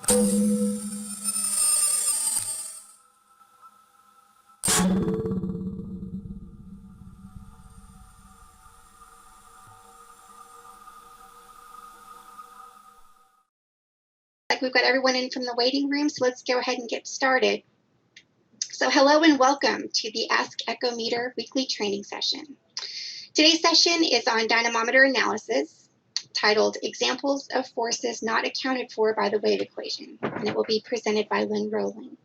We've got everyone in from the waiting room, so let's go ahead and get started. So hello and welcome to the Ask Echometer weekly training session. Today's session is on dynamometer analysis, titled Examples of Forces Not Accounted For by the Wave Equation, and it will be presented by Lynn Rowlan.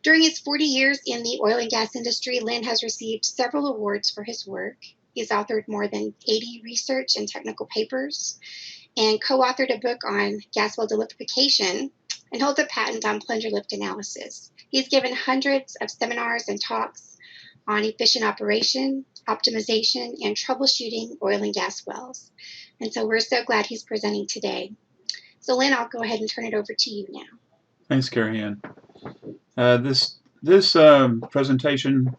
During his 40 years in the oil and gas industry, Lynn has received several awards for his work. He's authored more than 80 research and technical papers, and co-authored a book on gas well deliquification, and holds a patent on plunger lift analysis. He's given hundreds of seminars and talks on efficient operation, optimization, and troubleshooting oil and gas wells. And so we're so glad he's presenting today. So Lynn, I'll go ahead and turn it over to you now. Thanks, Carrie Ann. This presentation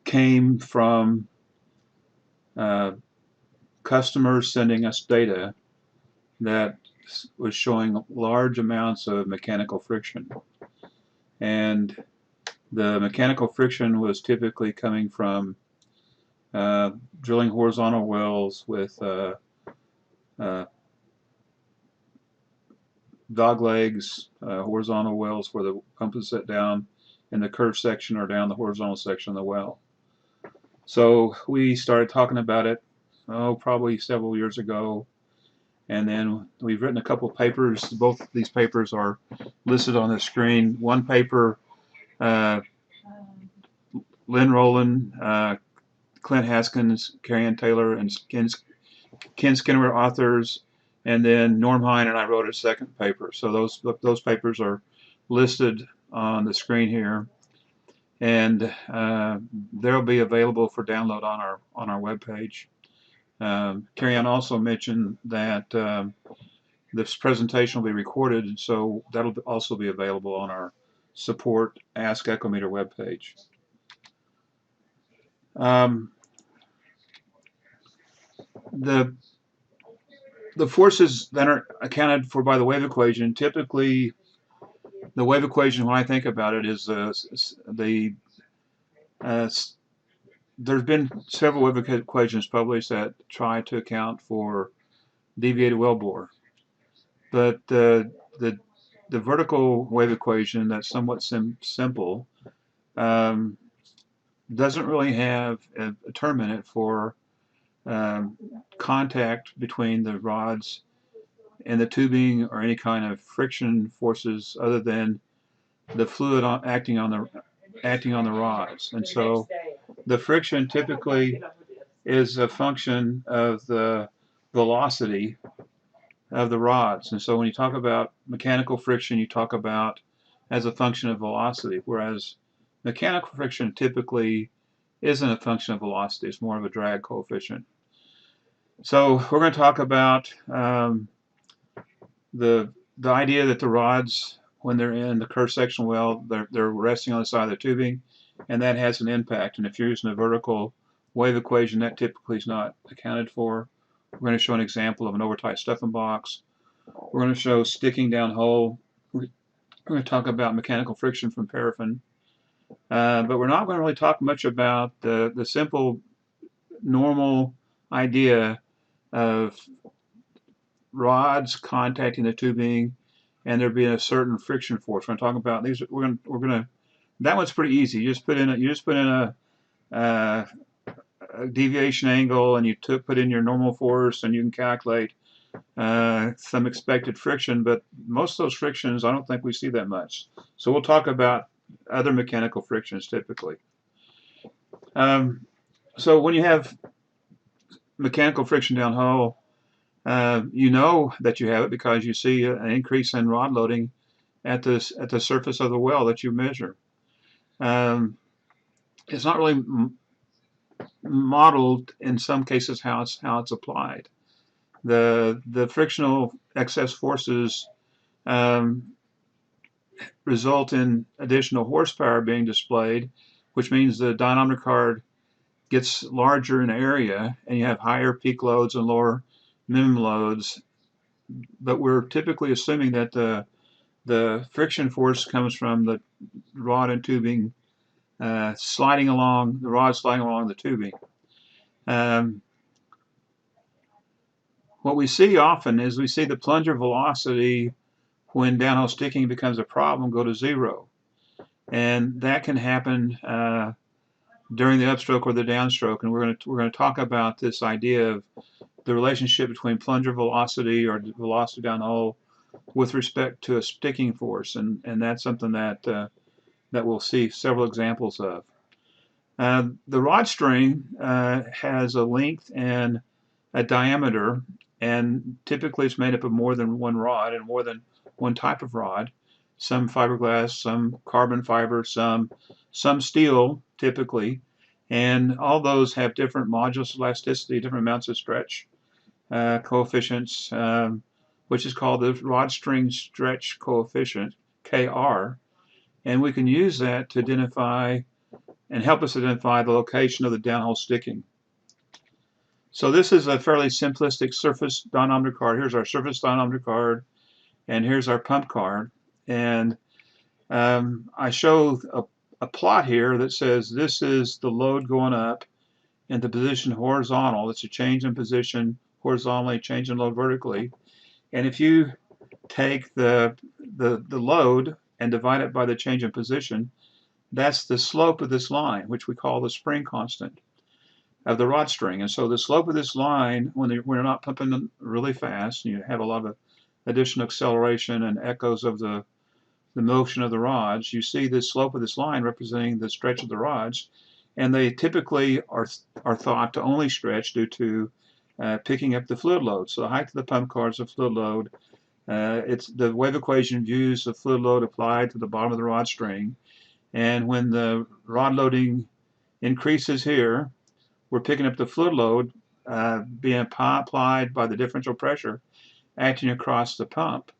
came from customers sending us data that was showing large amounts of mechanical friction, and the mechanical friction was typically coming from drilling horizontal wells with dog legs, horizontal wells where the pump is set down in the curved section or down the horizontal section of the well. So we started talking about it probably several years ago, and then we've written a couple of papers. Both of these papers are listed on the screen. One paper, Lynn Rowlan, Clint Haskins, Carrie Ann Taylor, and Ken Skinner were authors, and then Norm Hine and I wrote a second paper. So those papers are listed on the screen here, and they'll be available for download on our webpage. Carrie Ann also mentioned that this presentation will be recorded, so that'll also be available on our support Ask Echometer webpage. The forces that are accounted for by the wave equation, typically the wave equation, when I think about it, is there's been several wave equations published that try to account for deviated wellbore, but the vertical wave equation that's somewhat simple doesn't really have a term in it for contact between the rods and the tubing or any kind of friction forces other than the fluid acting on the rods. And so the friction typically is a function of the velocity of the rods. And so when you talk about mechanical friction, you talk about as a function of velocity, whereas mechanical friction typically isn't a function of velocity. It's more of a drag coefficient. So we're going to talk about the idea that the rods, when they're in the curved section well, they're resting on the side of the tubing, and that has an impact. And if you're using a vertical wave equation, that typically is not accounted for. We're going to show an example of an overtight stuffing box. We're going to show sticking down hole. We're going to talk about mechanical friction from paraffin. But we're not going to really talk much about the simple, normal idea of rods contacting the tubing and there being a certain friction force. We're going to talk about these. We're going to. That one's pretty easy. You just put in a deviation angle, and you put in your normal force, and you can calculate some expected friction. But most of those frictions, I don't think we see that much. So we'll talk about other mechanical frictions typically. So when you have mechanical friction downhole, you know that you have it because you see an increase in rod loading at the surface of the well that you measure. It's not really modeled in some cases how it's applied. The frictional excess forces result in additional horsepower being displayed, which means the dynamometer card gets larger in area, and you have higher peak loads and lower minimum loads but we're typically assuming that the friction force comes from the rod and tubing sliding along the tubing. What we see often is we see the plunger velocity when downhole sticking becomes a problem go to 0. And that can happen during the upstroke or the downstroke. And we're going to talk about this idea of the relationship between plunger velocity or velocity downhole with respect to a sticking force. And that's something that we'll see several examples of. The rod string has a length and a diameter, and typically it's made up of more than one rod and more than one type of rod. Some fiberglass, some carbon fiber, some steel typically, and all those have different modulus elasticity, different amounts of stretch coefficients, which is called the rod string stretch coefficient, Kr, and we can use that to identify and help us identify the location of the downhole sticking. So this is a fairly simplistic surface dynamometer card. Here's our surface dynamometer card, and here's our pump card. And I show a plot here that says this is the load going up in the position horizontal. It's a change in position horizontally, change in load vertically. And if you take the load and divide it by the change in position, that's the slope of this line, which we call the spring constant of the rod string. And so the slope of this line, when you're not pumping them really fast, you have a lot of additional acceleration and echoes of the motion of the rods, you see the slope of this line representing the stretch of the rods, and they typically are thought to only stretch due to picking up the fluid load. So the height of the pump card is the fluid load. It's the wave equation views the fluid load applied to the bottom of the rod string, and when the rod loading increases here, we're picking up the fluid load being applied by the differential pressure acting across the pump.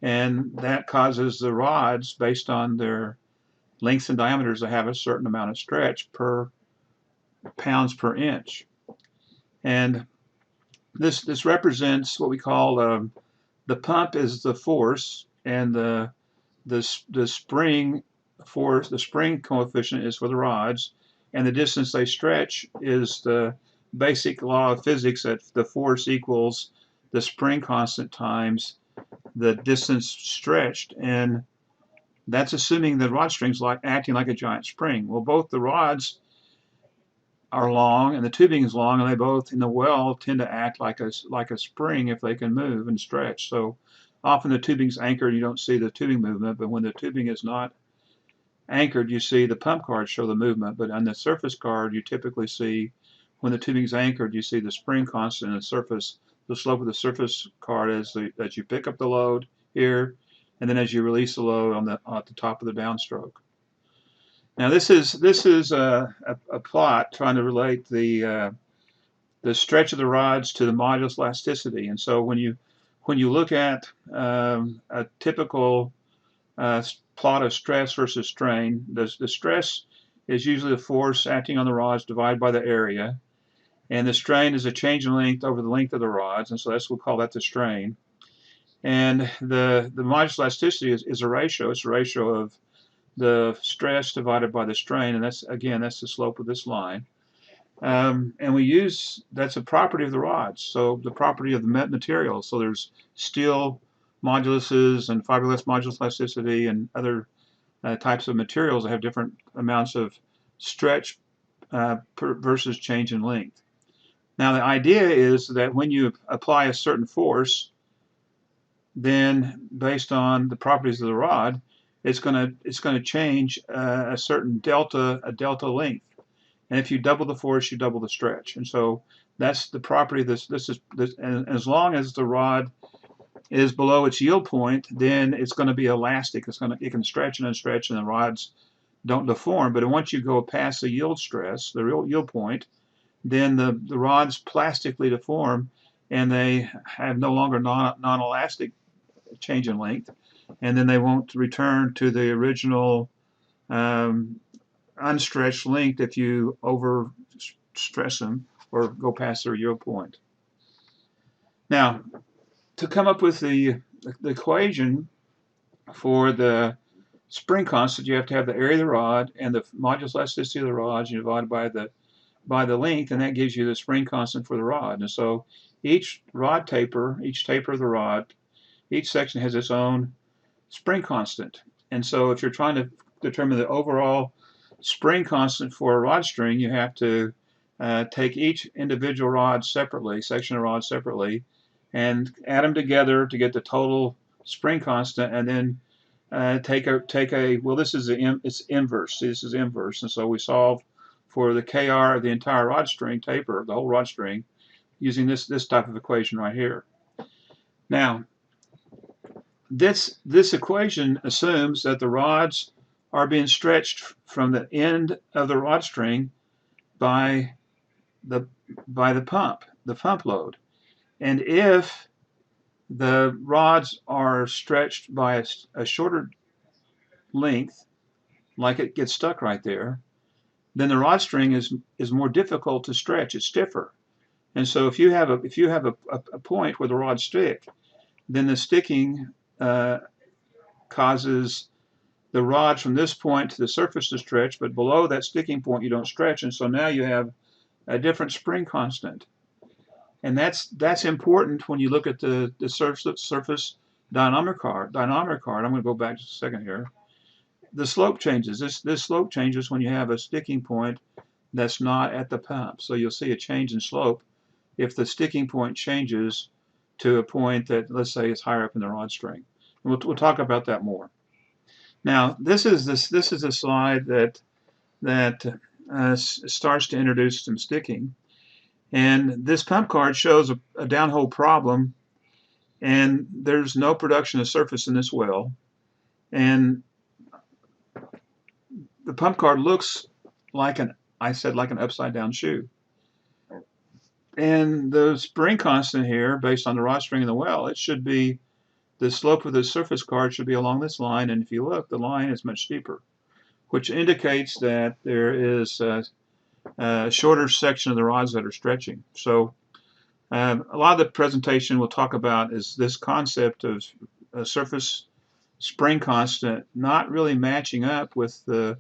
And that causes the rods, based on their lengths and diameters, to have a certain amount of stretch per pounds per inch. And this represents what we call the pump is the force, and the spring force, the spring coefficient is for the rods, and the distance they stretch is the basic law of physics that the force equals the spring constant times the distance stretched, and that's assuming the rod string's acting like a giant spring. Well, both the rods are long and the tubing is long, and they both in the well tend to act like a spring if they can move and stretch. So often the tubing's anchored, you don't see the tubing movement, but when the tubing is not anchored, you see the pump card show the movement. But on the surface card, you typically see when the tubing's anchored, you see the spring constant in the surface. The slope of the surface card is that you pick up the load here, and then as you release the load at the top of the downstroke. Now this is a plot trying to relate the stretch of the rods to the modulus elasticity. And so when you look at a typical plot of stress versus strain, the stress is usually the force acting on the rods divided by the area, and the strain is a change in length over the length of the rods, and so we'll call that the strain. And the modulus elasticity is a ratio. It's a ratio of the stress divided by the strain, and that's the slope of this line. And that's a property of the rods, so the property of the material. So there's steel moduluses and fiberglass modulus elasticity and other types of materials that have different amounts of stretch versus change in length. Now the idea is that when you apply a certain force, then based on the properties of the rod, it's going to change a certain delta length. And if you double the force, you double the stretch. And so that's the property of this. And as long as the rod is below its yield point, then it's going to be elastic. It can stretch and unstretch, and the rods don't deform. But once you go past the yield stress, the real yield point, then the rods plastically deform, and they have no longer non-elastic change in length, and then they won't return to the original unstretched length if you overstress them or go past their yield point. Now, to come up with the equation for the spring constant, you have to have the area of the rod and the modulus elasticity of the rods, and you divide by the length, and that gives you the spring constant for the rod. And so each taper of the rod, each section has its own spring constant. And so if you're trying to determine the overall spring constant for a rod string, you have to take each individual rod separately, section of rod separately, and add them together to get the total spring constant, and then take a well, this is it's inverse. This is inverse, and so we solve for the Kr of the entire rod string taper, the whole rod string, using this type of equation right here. Now, this equation assumes that the rods are being stretched from the end of the rod string by the pump load, and if the rods are stretched by a shorter length, like it gets stuck right there, then the rod string is more difficult to stretch. It's stiffer, and so if you have a point where the rods stick, then the sticking causes the rods from this point to the surface to stretch, but below that sticking point you don't stretch, and so now you have a different spring constant. And that's important when you look at the surface dynamometer card. I'm going to go back just a second here. The slope changes. This slope changes when you have a sticking point that's not at the pump. So you'll see a change in slope if the sticking point changes to a point that, let's say, is higher up in the rod string. And we'll talk about that more. Now, this is a slide that starts to introduce some sticking. And this pump card shows a downhole problem, and there's no production of surface in this well. And the pump card looks like an upside down shoe. And the spring constant here, based on the rod string in the well, it should be, the slope of the surface card should be along this line, and if you look, the line is much steeper, which indicates that there is a shorter section of the rods that are stretching. So a lot of the presentation we'll talk about is this concept of a surface spring constant not really matching up with the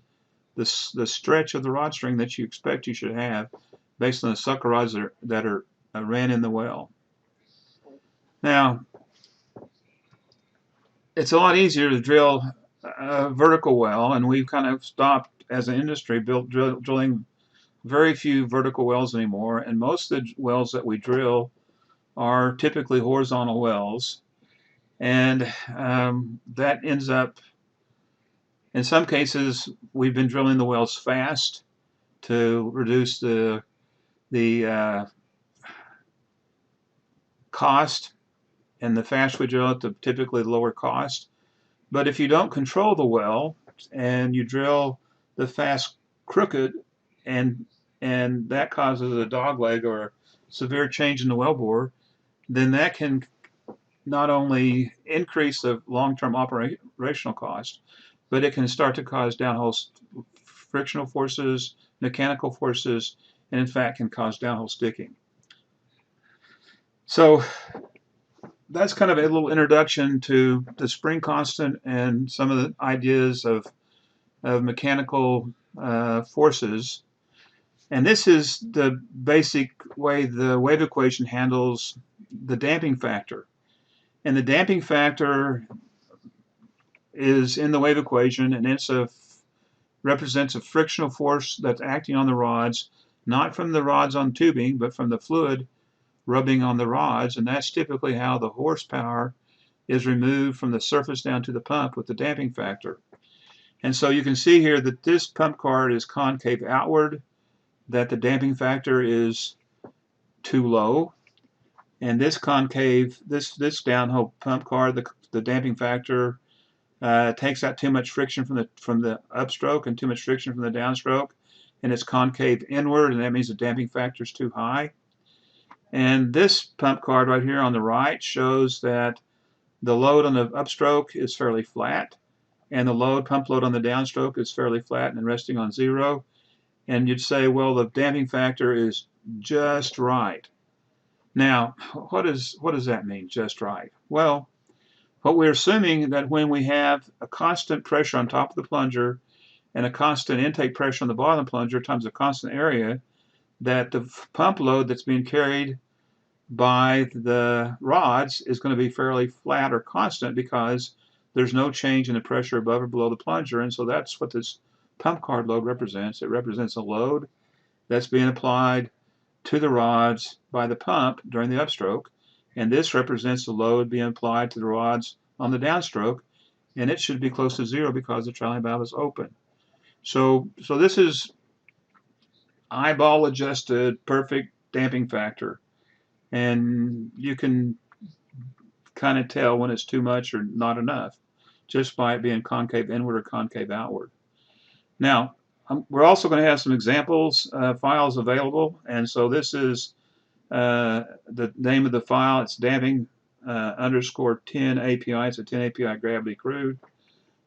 stretch of the rod string that you expect you should have based on the sucker rods that are ran in the well. Now, it's a lot easier to drill a vertical well, and we've kind of stopped as an industry drilling very few vertical wells anymore, and most of the wells that we drill are typically horizontal wells, and that ends up, in some cases, we've been drilling the wells fast to reduce the cost, and the faster we drill it, the typically lower cost. But if you don't control the well and you drill the fast crooked, and that causes a dog leg or a severe change in the wellbore, then that can not only increase the long-term operational cost, but it can start to cause downhole frictional forces, mechanical forces, and in fact can cause downhole sticking. So that's kind of a little introduction to the spring constant and some of the ideas of mechanical forces. And this is the basic way the wave equation handles the damping factor. And the damping factor is in the wave equation, and it's represents a frictional force that's acting on the rods, not from the rods on tubing, but from the fluid rubbing on the rods, and that's typically how the horsepower is removed from the surface down to the pump with the damping factor. And so you can see here that this pump card is concave outward, that the damping factor is too low, and this concave, this downhole pump card, the damping factor takes out too much friction from the upstroke and too much friction from the downstroke, and it's concave inward, and that means the damping factor is too high. And this pump card right here on the right shows that the load on the upstroke is fairly flat, and the pump load on the downstroke is fairly flat and resting on zero. And you'd say, well, the damping factor is just right. Now, what does that mean, just right? Well, what we're assuming that when we have a constant pressure on top of the plunger and a constant intake pressure on the bottom of the plunger times a constant area, that the pump load that's being carried by the rods is going to be fairly flat or constant because there's no change in the pressure above or below the plunger. And so that's what this pump card load represents. It represents a load that's being applied to the rods by the pump during the upstroke. And this represents the load being applied to the rods on the downstroke. And it should be close to zero because the trailing valve is open. So this is eyeball adjusted, perfect damping factor. And you can kind of tell when it's too much or not enough just by it being concave inward or concave outward. Now, we're also going to have some examples files available, and so this is the name of the file. It's damping underscore 10 API. It's a 10 API gravity crude,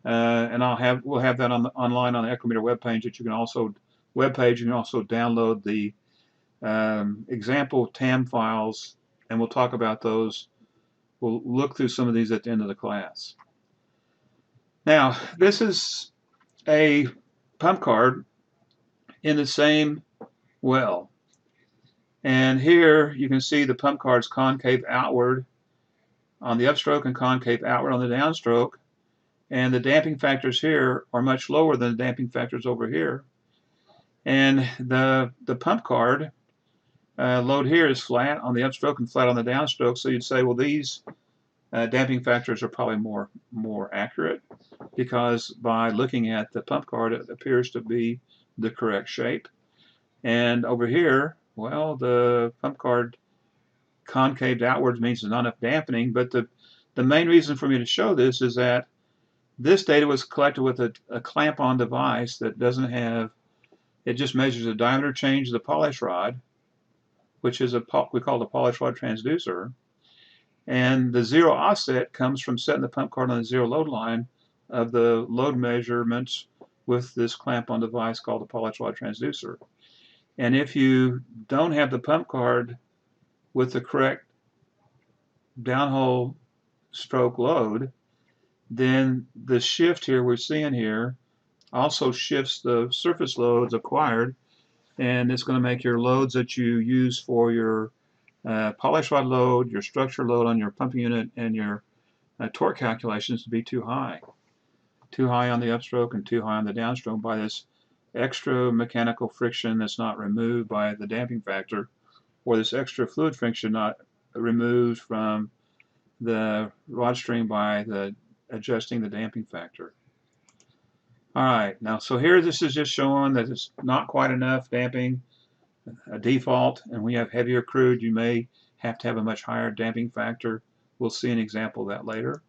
and we'll have that online on the Echometer webpage. That you can also download the example TAM files, and we'll talk about those. We'll look through some of these at the end of the class. Now, this is a pump card in the same well. And here you can see the pump card's concave outward on the upstroke and concave outward on the downstroke. And the damping factors here are much lower than the damping factors over here. And the pump card load here is flat on the upstroke and flat on the downstroke. So you'd say, well, these damping factors are probably more accurate because by looking at the pump card, it appears to be the correct shape. And over here, well, the pump card concaved outwards means there's not enough dampening, but the main reason for me to show this is that this data was collected with a clamp-on device that doesn't have, it just measures the diameter change of the polish rod, which is we call the polish rod transducer. And the zero offset comes from setting the pump card on the zero load line of the load measurements with this clamp-on device called the polish rod transducer. And if you don't have the pump card with the correct downhole stroke load, then the shift here we're seeing here also shifts the surface loads acquired, and it's going to make your loads that you use for your polish rod load, your structure load on your pumping unit, and your torque calculations to be too high. Too high on the upstroke and too high on the downstroke by this extra mechanical friction that's not removed by the damping factor, or this extra fluid friction not removed from the rod string by adjusting the damping factor. All right, now so here this is just showing that it's not quite enough damping, a default, and we have heavier crude, you may have to have a much higher damping factor. We'll see an example of that later.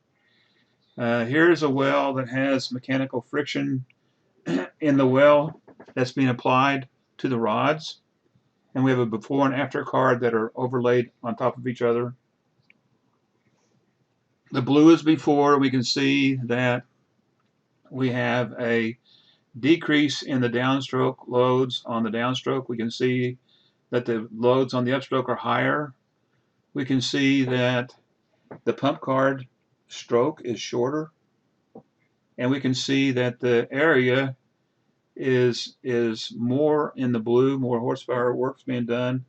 Here's a well that has mechanical friction in the well that's being applied to the rods, and we have a before and after card that are overlaid on top of each other. The blue is before. We can see that we have a decrease in the downstroke loads on the downstroke. We can see that the loads on the upstroke are higher. We can see that the pump card stroke is shorter, and we can see that the area is more in the blue, more horsepower work's being done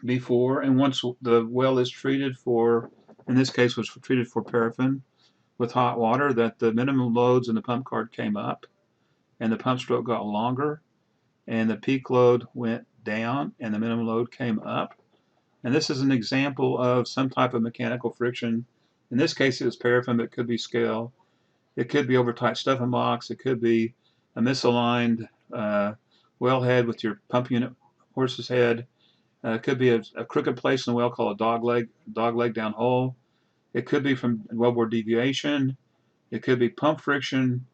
before, and once the well is treated for, in this case was treated for paraffin with hot water, that the minimum loads in the pump card came up and the pump stroke got longer and the peak load went down and the minimum load came up. And this is an example of some type of mechanical friction. In this case it was paraffin, but it could be scale. It could be over tight stuffing box. It could be a misaligned wellhead with your pump unit horse's head. It could be a crooked place in the well called a dog leg down hole. It could be from wellbore deviation. It could be pump friction,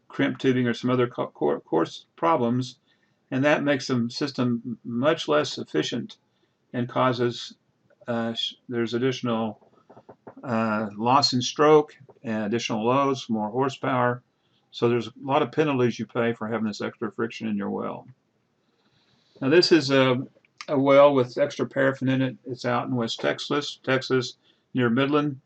crimp tubing, or some other coarse problems. And that makes the system much less efficient and causes there's additional loss in stroke and additional loads, more horsepower. So there's a lot of penalties you pay for having this extra friction in your well. Now this is a a well with extra paraffin in it. It's out in West Texas, near Midland,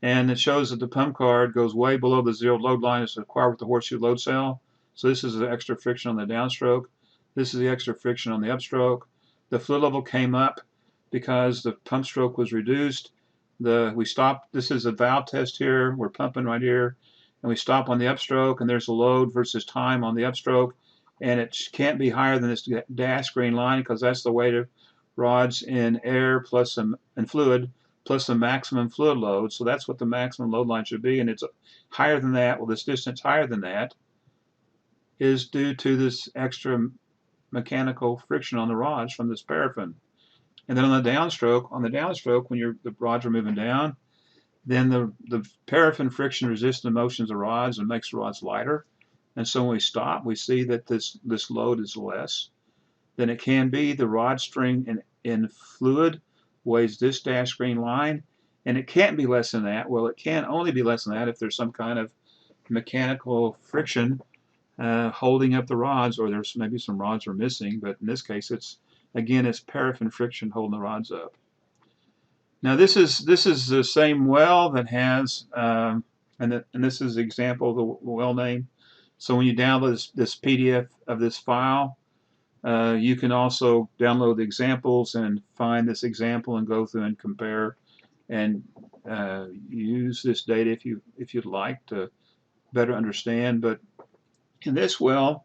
and it shows that the pump card goes way below the zero load line as required with the horseshoe load cell. So this is the extra friction on the downstroke. This is the extra friction on the upstroke. The fluid level came up because the pump stroke was reduced. We stopped. This is a valve test here. We're pumping right here, and we stop on the upstroke, and there's a load versus time on the upstroke, and it can't be higher than this dash green line because that's the weight of rods in air plus some in fluid plus the maximum fluid load. So that's what the maximum load line should be, and it's higher than that. Well, this distance higher than that is due to this extra mechanical friction on the rods from this paraffin. And then on the downstroke, when the rods are moving down, then the paraffin friction resists the motions of the rods and makes the rods lighter. And so when we stop, we see that this load is less than it can be. The rod string in fluid weighs this dash green line, and it can't be less than that. Well, it can only be less than that if there's some kind of mechanical friction holding up the rods, or there's maybe some rods are missing. But in this case, it's paraffin friction holding the rods up. Now this is the same well that has, and this is the example of the well name. So when you download this PDF of this file, you can also download the examples and find this example and go through and compare and use this data if you'd like to better understand. But in this well,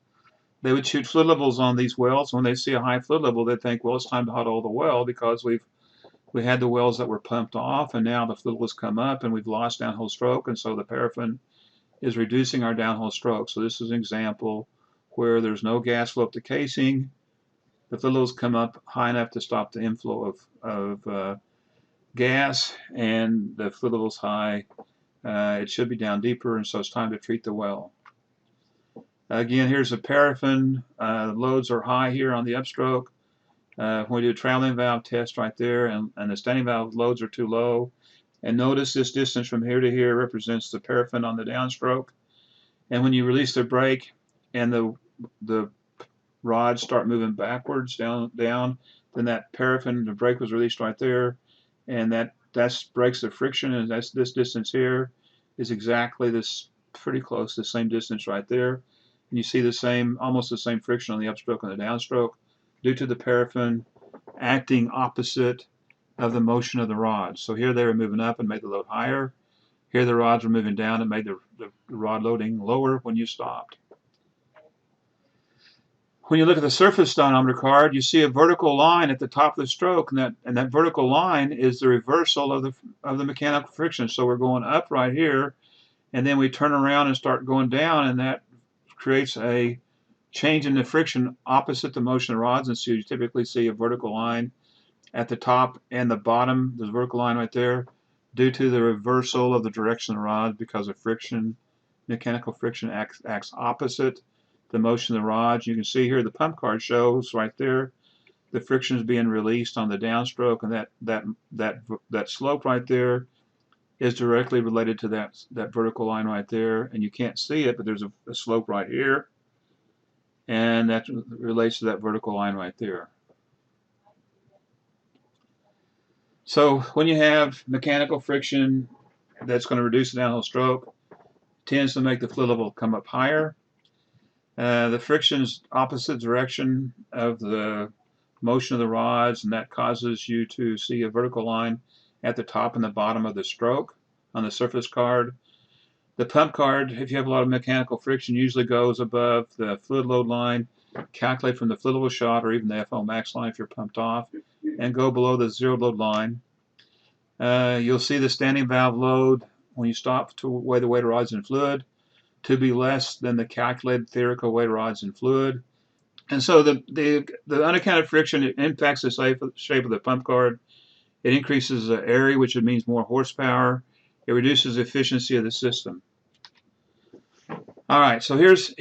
they would shoot fluid levels on these wells. When they see a high fluid level, they think, well, it's time to hot oil the well because we had the wells that were pumped off, and now the fluid has come up, and we've lost downhole stroke, and so the paraffin is reducing our downhole stroke. So this is an example where there's no gas flow up the casing. The fluid levels come up high enough to stop the inflow of gas, and the fluid level's high. It should be down deeper, and so it's time to treat the well. Again, here's the paraffin. Loads are high here on the upstroke. When we do a traveling valve test right there, and the standing valve loads are too low. And notice this distance from here to here represents the paraffin on the downstroke. And when you release the brake and the rods start moving backwards down, then that paraffin, the brake was released right there, and that breaks the friction, and that's this distance here is exactly this, pretty close, the same distance right there. And you see almost the same friction on the upstroke and the downstroke due to the paraffin acting opposite of the motion of the rods. So here they were moving up and made the load higher. Here the rods were moving down and made the rod loading lower when you stopped. When you look at the surface dynamometer card, you see a vertical line at the top of the stroke, and that vertical line is the reversal of the mechanical friction. So we're going up right here, and then we turn around and start going down, and that creates a change in the friction opposite the motion of the rods, and so you typically see a vertical line at the top and the bottom, the vertical line right there, due to the reversal of the direction of the rods because of friction. Mechanical friction acts opposite the motion of the rods. You can see here the pump card shows right there the friction is being released on the downstroke, and that slope right there is directly related to that vertical line right there, and you can't see it, but there's a slope right here, and that relates to that vertical line right there. So when you have mechanical friction that's going to reduce the downhole stroke, tends to make the fluid level come up higher. The friction is opposite direction of the motion of the rods, and that causes you to see a vertical line at the top and the bottom of the stroke on the surface card. The pump card, if you have a lot of mechanical friction, usually goes above the fluid load line. Calculate from the fluid level shot, or even the FO max line if you're pumped off, and go below the zero load line. You'll see the standing valve load when you stop to weigh the weight of rods in fluid to be less than the calculated theoretical weight of rods in fluid. And so the unaccounted friction, it impacts the shape of the pump card. It increases the area, which means more horsepower. It reduces the efficiency of the system. All right, so here's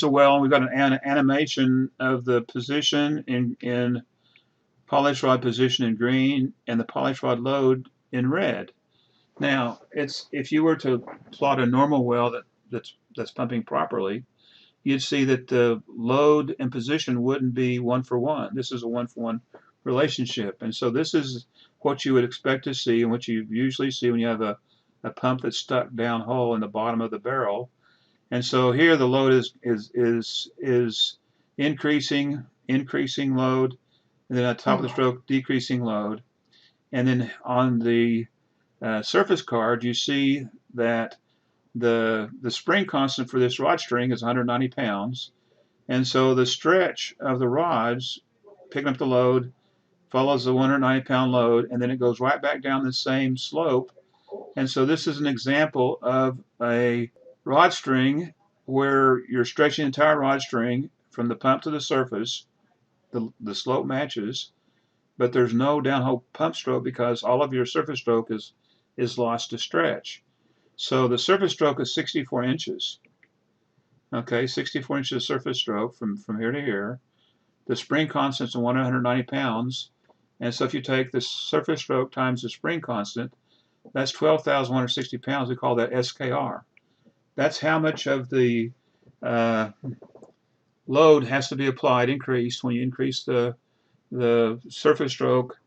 a well. We've got an animation of the position in polish rod position in green and the polish rod load in red. Now, if you were to plot a normal well that's pumping properly, you'd see that the load and position wouldn't be 1-for-1. This is a 1-for-1 relationship. And so this is what you would expect to see and what you usually see when you have a pump that's stuck down hole in the bottom of the barrel. And so here the load is increasing load, and then at the top of the stroke, decreasing load. And then on the surface card, you see that the spring constant for this rod string is 190 pounds. And so the stretch of the rods picking up the load follows the 190-pound load, and then it goes right back down the same slope. And so this is an example of a rod string where you're stretching the entire rod string from the pump to the surface. The slope matches, but there's no downhole pump stroke because all of your surface stroke is lost to stretch. So the surface stroke is 64 inches. Okay, 64 inches of surface stroke from here to here. The spring constant is 190 pounds. And so if you take the surface stroke times the spring constant, that's 12,160 pounds. We call that SKR. That's how much of the load has to be applied, increased, when you increase the surface stroke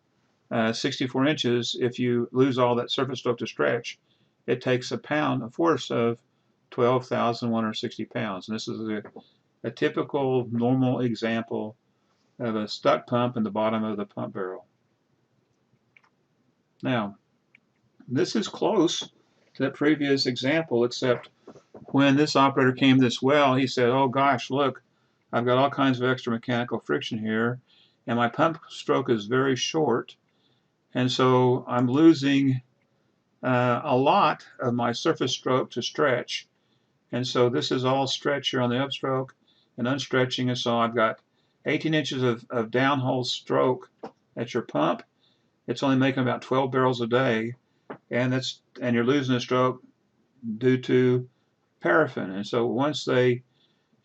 64 inches. If you lose all that surface stroke to stretch, it takes a force of 12,160 pounds. And this is a typical normal example of a stuck pump in the bottom of the pump barrel. Now, this is close to the previous example, except when this operator came this well, he said, oh gosh, look, I've got all kinds of extra mechanical friction here, and my pump stroke is very short, and so I'm losing a lot of my surface stroke to stretch. And so this is all stretch here on the upstroke and unstretching, and so I've got 18 inches of downhole stroke at your pump. It's only making about 12 barrels a day, and you're losing a stroke due to paraffin. And so once they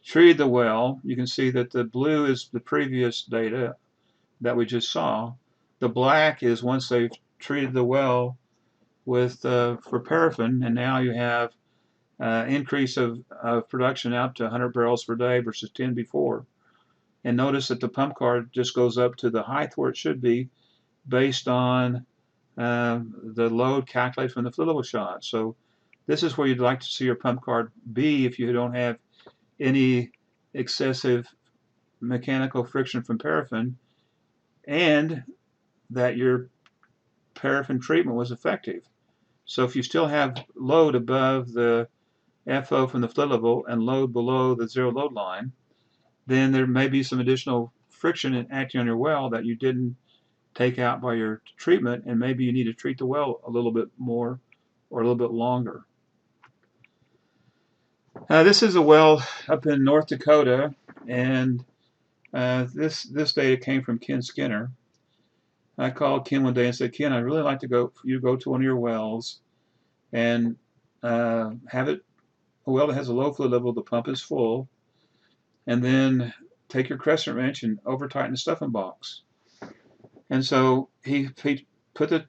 treated the well, you can see that the blue is the previous data that we just saw. The black is once they've treated the well with for paraffin, and now you have increase of production out to 100 barrels per day versus 10 before. And notice that the pump card just goes up to the height where it should be based on the load calculated from the fluid shot. So this is where you'd like to see your pump card be if you don't have any excessive mechanical friction from paraffin, and that your paraffin treatment was effective. So if you still have load above the FO from the fluid level and load below the zero load line, then there may be some additional friction acting on your well that you didn't take out by your treatment, and maybe you need to treat the well a little bit more or a little bit longer. This is a well up in North Dakota, and this data came from Ken Skinner. I called Ken one day and said, Ken, I'd really like to go to one of your wells and have a well that has a low fluid level, the pump is full, and then take your crescent wrench and over tighten the stuffing box. And so he put the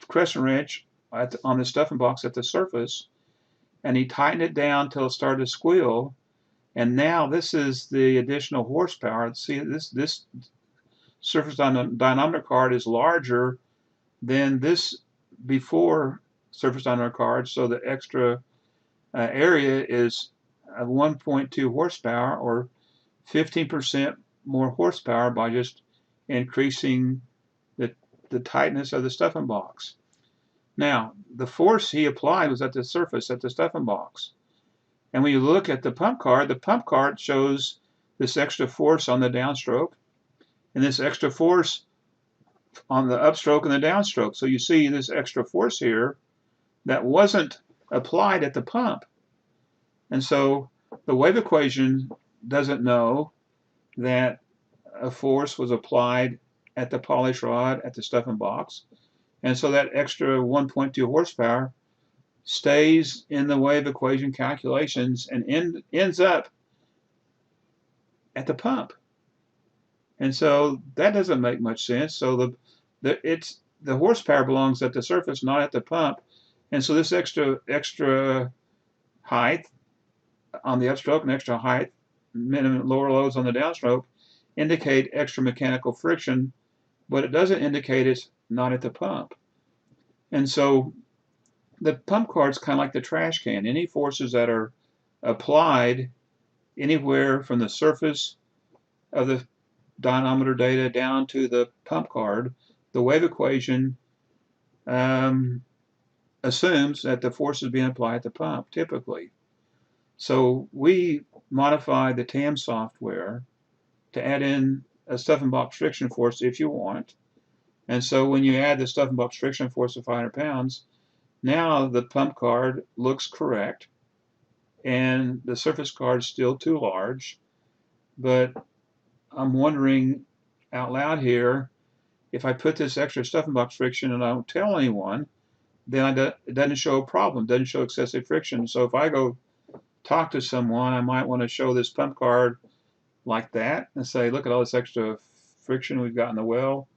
crescent wrench on the stuffing box at the surface, and he tightened it down until it started to squeal. And now this is the additional horsepower. See, this surface dynamometer card is larger than this before surface dynamometer card, so the extra area is 1.2 horsepower, or 15% more horsepower by just increasing the tightness of the stuffing box. Now, the force he applied was at the surface, at the stuffing box. And when you look at the pump card shows this extra force on the downstroke and this extra force on the upstroke and the downstroke. So you see this extra force here that wasn't applied at the pump. And so the wave equation doesn't know that a force was applied at the polish rod at the stuffing box. And so that extra 1.2 horsepower stays in the wave equation calculations and ends up at the pump. And so that doesn't make much sense. So the horsepower belongs at the surface, not at the pump. And so this extra height on the upstroke and extra height, minimum lower loads on the downstroke indicate extra mechanical friction, but it doesn't indicate it's not at the pump. And so the pump card's kind of like the trash can. Any forces that are applied anywhere from the surface of the dynamometer data down to the pump card, the wave equation assumes that the force is being applied at the pump, typically. So we modify the TAM software to add in a stuffing box friction force if you want. And so when you add the stuffing box friction force of 500 pounds, now the pump card looks correct, and the surface card is still too large. But I'm wondering out loud here, if I put this extra stuffing box friction and I don't tell anyone, then it doesn't show a problem, it doesn't show excessive friction. So if I go talk to someone, I might want to show this pump card like that and say, look at all this extra friction we've got in the well,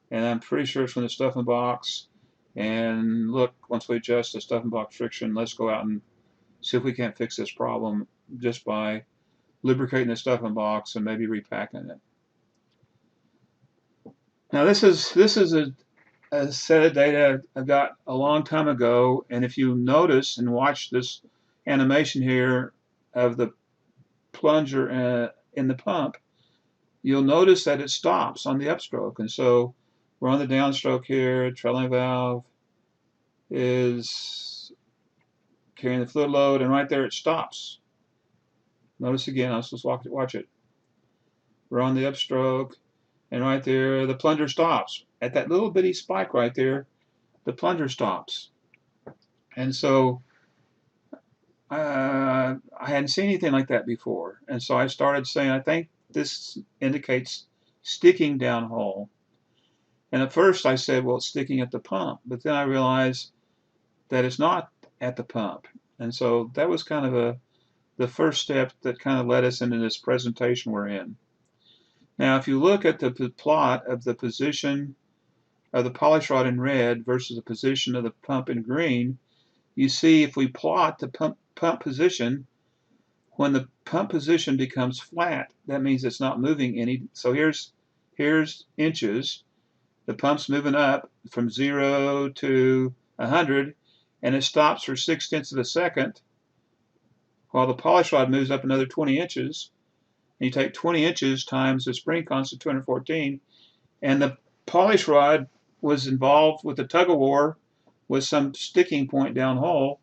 and I'm pretty sure it's from the stuffing box. And look, once we adjust the stuffing box friction, let's go out and see if we can't fix this problem just by lubricating the stuffing box and maybe repacking it. Now this is a set of data I got a long time ago, and if you notice and watch this animation here of the plunger in the pump, you'll notice that it stops on the upstroke. And so we're on the downstroke here, trailing valve is carrying the fluid load, and right there it stops. Notice again, let's just watch it. We're on the upstroke, and right there the plunger stops. At that little bitty spike right there, the plunger stops. And so I hadn't seen anything like that before. And so I started saying, I think this indicates sticking downhole. And at first I said, well, it's sticking at the pump. But then I realized that it's not at the pump. And so that was kind of the first step that kind of led us into this presentation we're in. Now, if you look at the plot of the position of the polish rod in red versus the position of the pump in green, you see if we plot the pump position, when the pump position becomes flat, that means it's not moving any. So here's inches. The pump's moving up from 0 to 100, and it stops for 0.6 of a second, while the polish rod moves up another 20 inches. And you take 20 inches times the spring constant, 214, and the polish rod was involved with the tug-of-war with some sticking point downhole,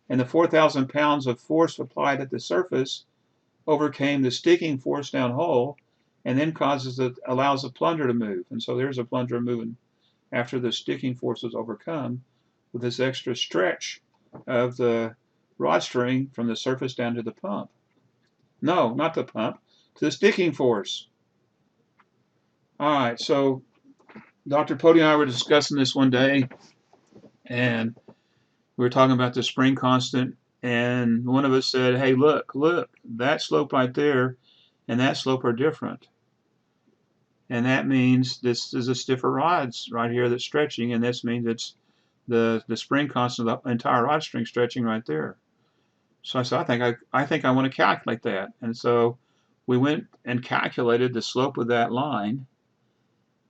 and the 4,000 pounds of force applied at the surface overcame the sticking force downhole, and then allows the plunger to move. And so there's a plunger moving after the sticking force is overcome with this extra stretch of the rod string from the surface down to the pump. No, not the pump, to the sticking force. All right, so Dr. Pody and I were discussing this one day, and we were talking about the spring constant, and one of us said, hey, look, that slope right there and that slope are different. And that means this is a stiffer rod right here that's stretching, and this means it's the spring constant of the entire rod string stretching right there. So I said, I think I want to calculate that. And so we went and calculated the slope of that line,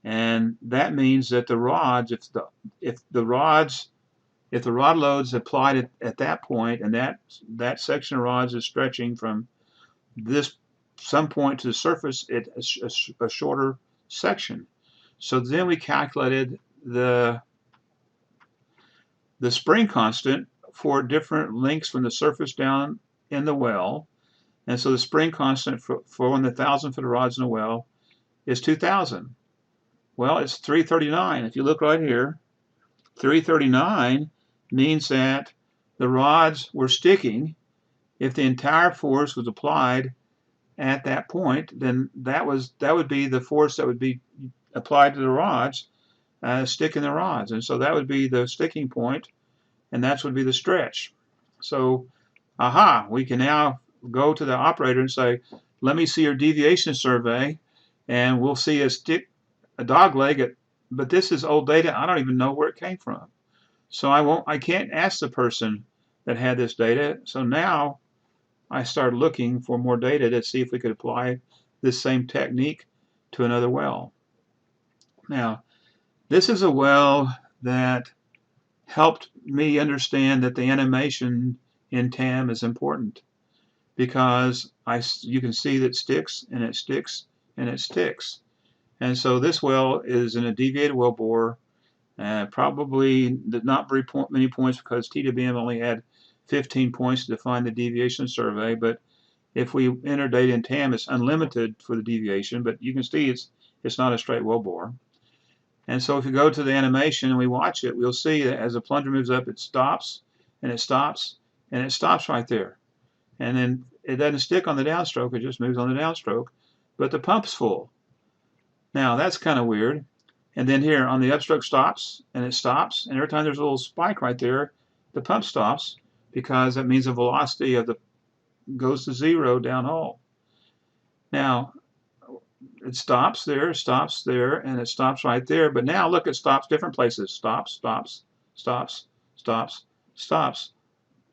and that means that the rods, if the rod load's applied at that point, and that section of rods is stretching from some point to the surface, it's a shorter section. So then we calculated the spring constant for different lengths from the surface down in the well. And so the spring constant for when the 1,000-foot rod's in the well is 2,000. Well, it's 339. If you look right here, 339 means that the rods were sticking. If the entire force was applied at that point, then that would be the force that would be applied to the rods, sticking the rods. And so that would be the sticking point, and that would be the stretch. So, we can now go to the operator and say, let me see your deviation survey, and we'll see a dog leg, but this is old data. I don't even know where it came from. So I can't ask the person that had this data. So now I started looking for more data to see if we could apply this same technique to another well. Now, this is a well that helped me understand that the animation in TAM is important, because you can see that it sticks and it sticks and it sticks. And so this well is in a deviated well bore, probably not very many points, because TWM only had 15 points to define the deviation survey. But if we enter data in TAM, it's unlimited for the deviation, but you can see it's not a straight well bore. And so if you go to the animation and we watch it, we'll see that as the plunger moves up, it stops and it stops and it stops right there. And then it doesn't stick on the downstroke, it just moves on the downstroke, but the pump's full. Now that's kind of weird. And then here on the upstroke stops and it stops, and every time there's a little spike right there, the pump stops, because that means the velocity of the goes to 0 downhole. Now it stops there, and it stops right there. But now look, it stops different places. Stops, stops, stops, stops, stops,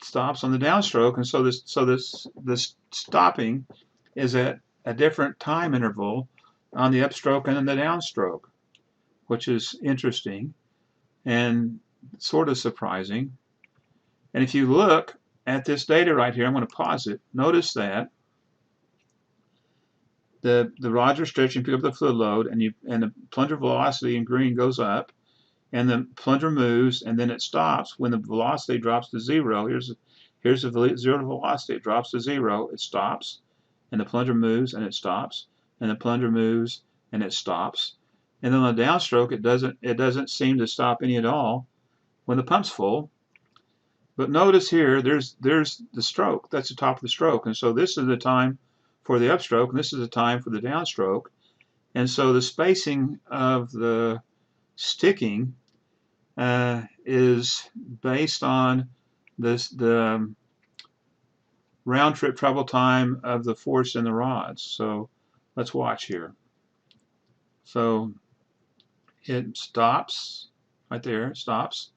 stops on the downstroke. And so this stopping is at a different time interval on the upstroke and the downstroke, which is interesting and sort of surprising. And if you look at this data right here, I'm going to pause it. Notice that the rods are stretching, pick up the fluid load, and the plunger velocity in green goes up, and the plunger moves, and then it stops when the velocity drops to 0. Here's the 0 velocity. It drops to 0. It stops, and the plunger moves, and it stops, and the plunger moves, and it stops. And then on the downstroke, it doesn't seem to stop any at all when the pump's full. But notice here, there's the stroke. That's the top of the stroke, and so this is the time for the upstroke, and this is the time for the downstroke. And so the spacing of the sticking is based on the round trip travel time of the force in the rods. So let's watch here. So it stops right there, stops,